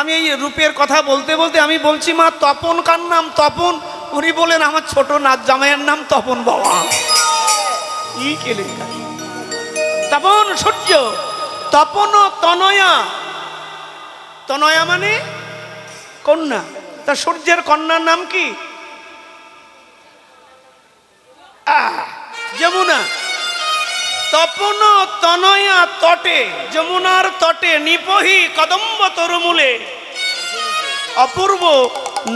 আমি এই রূপের কথা বলতে বলতে আমি বলছি, মা তপন কার নাম? তপন। উনি বলেন, আমার ছোট নাচ জামাইয়ের নাম তপন বাবা। কি কেলেঙ্কারি! তপন সূর্য, তপন তনয়া। তনয়া মানে কন্যা। তা সূর্যের কন্যার নাম কি? যমুনা। তপন তনয়া তটে, যমুনার তটে নিপহি কদম্ব তরুমূলে অপূর্ব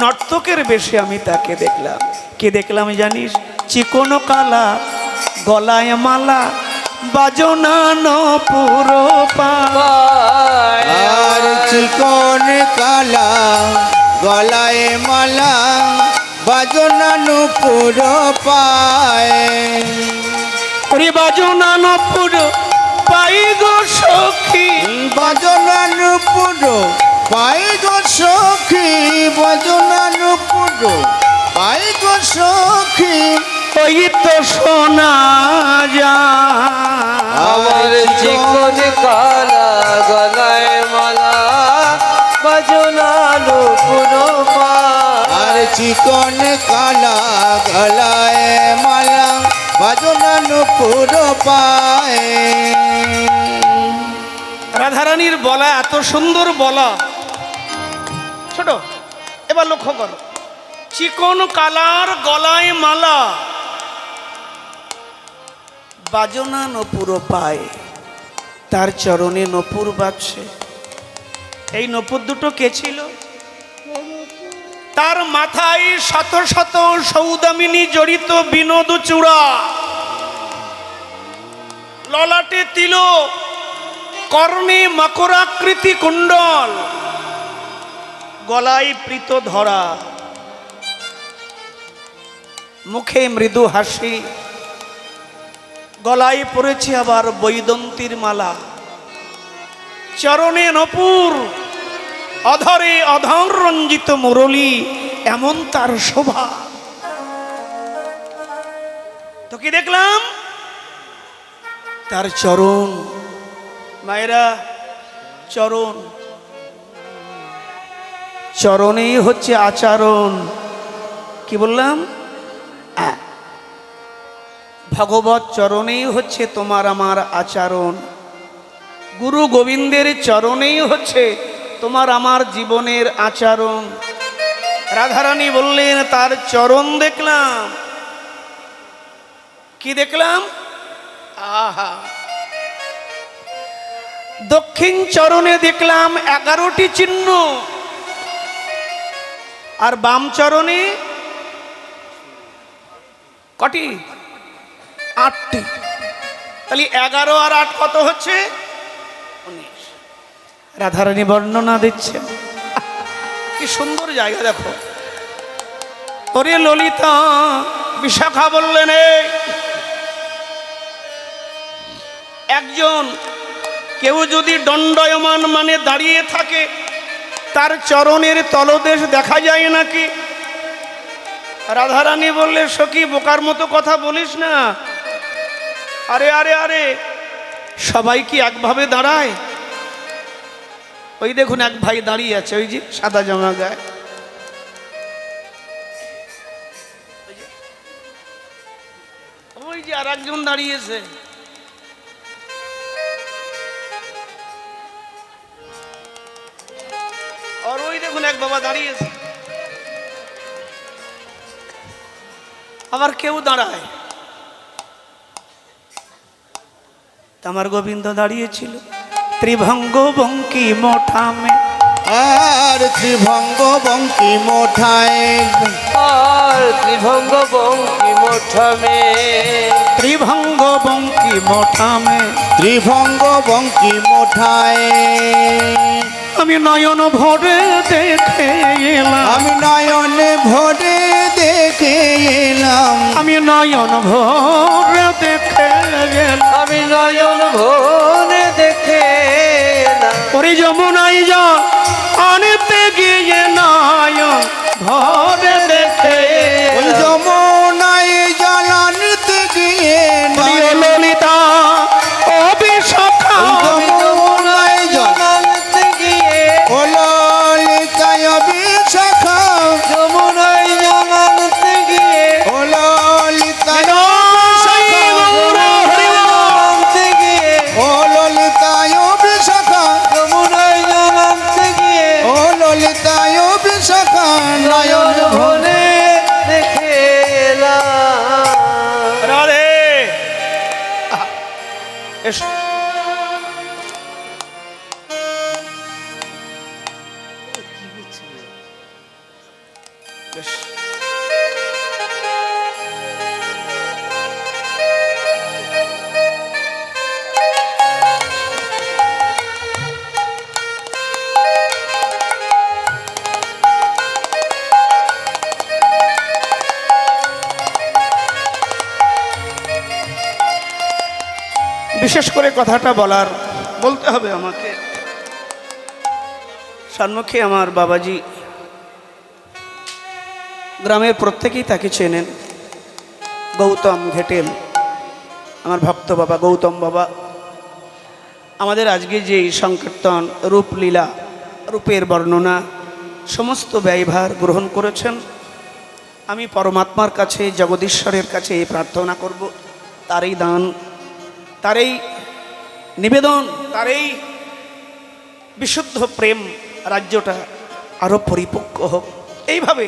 নর্তকের বেশে আমি তাকে দেখলাম। কে দেখলাম জানিস? চিকন কালা, গলায় মালা, বাজনানো পুরো আর চিকন কালা, গলায় মালা, বাজনানো পুরো পায়। ওরে বাজনানো পুরো পাই গো সখী, বাজনানো পুরো পাই গো সখী, বাজনানো পুরো পাই গো সখী। ওই তো শোনা যায় আমার চিকন কালা, গলায় মালা, বাজনালো পুরো আর চিকন কালা, গলায় মালা, বাজনানো পুরো পায়। রাধারানীর বলা এত সুন্দর বলা। ছোট, এবার লক্ষ্য করো। চিকন কালার, গলায় মালা, বাজনা নপুর পায়। তার চরণে নপুর বাজছে। এই নপুর দুটো কে ছিল? তার মাথায় শত শত সৌদামিনী জড়িত বিনোদ চূড়া, ললাটে তিলক, কর্ণে মকরাকৃতি কুণ্ডল, গলায় প্রীত ধরা, মুখে মৃদু হাসি, গলায় পড়েছে আবার বৈদন্তীর মালা, চরণে নপুর, অধরে অধর রঞ্জিত মুরলী, এমন তার শোভা। তো কি দেখলাম? তার চরণ। মায়েরা, চরণ, চরণেই হচ্ছে আচরণ। কি বললাম? ভগবত চরণেই হচ্ছে তোমার আমার আচরণ। গুরু গোবিন্দের চরণেই হচ্ছে তোমার আমার জীবনের আচরণ। রাধারানী বললেন তার চরণ দেখলাম। কি দেখলাম? আহা! দক্ষিণ চরণে দেখলাম 11টি চিহ্ন, আর বাম চরণে কটি? 8টি। তাহলে 11 আর 8 কত হচ্ছে? 19। রাধারানী বর্ণনা দিচ্ছেন। কি সুন্দর জায়গা দেখো। ওরে ললিতা, বিশাখা বললেন একজন কেউ যদি দণ্ডায়মান মানে দাঁড়িয়ে থাকে, তার চরণের তলদেশ দেখা যায় নাকি? রাধারানী বললে সখী, বোকার মতো কথা বলিস না। আরে আরে আরে, সবাই কি একভাবে দাঁড়ায়? ওই দেখুন এক ভাই দাঁড়িয়ে আছে, ওই যে সাদা জামা গায়ে। ওই যে আর একজন দাঁড়িয়েছে। আর ওই দেখুন এক বাবা দাঁড়িয়েছে। আবার কেউ দাঁড়ায়। আমার গোবিন্দ দাঁড়িয়েছিল ত্রিভঙ্গ বঙ্কি মোঠামে। আর ত্রিভঙ্গ বঙ্কি মোঠায়, আর ত্রিভঙ্গ বঙ্কি মোঠামে, ত্রিভঙ্গ বঙ্কি মোঠামে, ত্রিভঙ্গ বঙ্কি মোঠায়। আমি নয়ন ভরে দেখে এলাম, আমি নয়নে ভরে দেখে এলাম, আমি নয়ন ভরে দেখে গেলাম। আমি নয়ন ভরে দেখে এলাম। ওরে যমুনাই যা আনতে গিয়ে নয়ন ভরে দেখে ওই যমুনায় জল আনতে গিয়ে প্রিয় ললিতা ও বিশাখা, যমুনায় জল আনতে গিয়ে, ও ললিতায় বিশাখা, যমুনায় জল আনতে গিয়ে, ও ললিতায় বিদায় গৌর এসো। বেশ। বিশেষ করে কথাটা বলতে হবে আমাকে। সম্মুখে আমার বাবাজি, গ্রামের প্রত্যেকেই তাকে চেনেন, গৌতম ঘেটেল, আমার ভক্ত বাবা গৌতম বাবা। আমাদের আজকে যে সংকীর্তন রূপলীলা, রূপের বর্ণনা, সমস্ত ব্যয়ভার গ্রহণ করেছেন। আমি পরমাত্মার কাছে, জগদীশ্বরের কাছে এই প্রার্থনা করব, তারই দান, তারই নিবেদন, তারই বিশুদ্ধ প্রেম রাজ্যটা আরও পরিপক্ক হোক। এইভাবে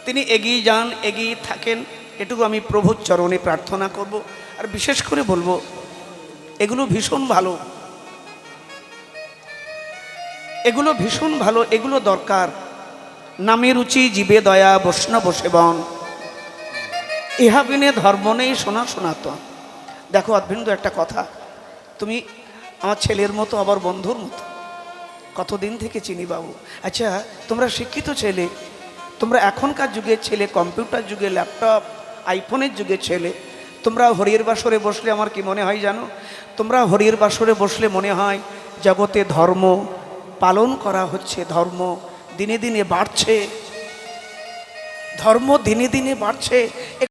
তিনি এগিয়ে যান, এগিয়ে থাকেন, এটুকু আমি প্রভুর চরণে প্রার্থনা করব। আর বিশেষ করে বলবো, এগুলো ভীষণ ভালো, এগুলো ভীষণ ভালো, এগুলো দরকার। নামে রুচি, জীবে দয়া, বৈষ্ণব সেবন, ইহা বিনে ধর্ম নেই সোনা সনাতন। দেখো অদ্বিন্দু, একটা কথা, তুমি আমার ছেলের মতো, আবার বন্ধুর মতো, কতদিন থেকে চিনি বাবু। আচ্ছা, তোমরা শিক্ষিত ছেলে, তোমরা এখনকার যুগের ছেলে, কম্পিউটার যুগে, ল্যাপটপ, আইফোনের যুগের ছেলে, তোমরা হরির বাসরে বসলে আমার কি মনে হয় জানো? তোমরা হরির বাসরে বসলে মনে হয় জগতে ধর্ম পালন করা হচ্ছে, ধর্ম দিনে দিনে বাড়ছে, ধর্ম দিনে দিনে বাড়ছে।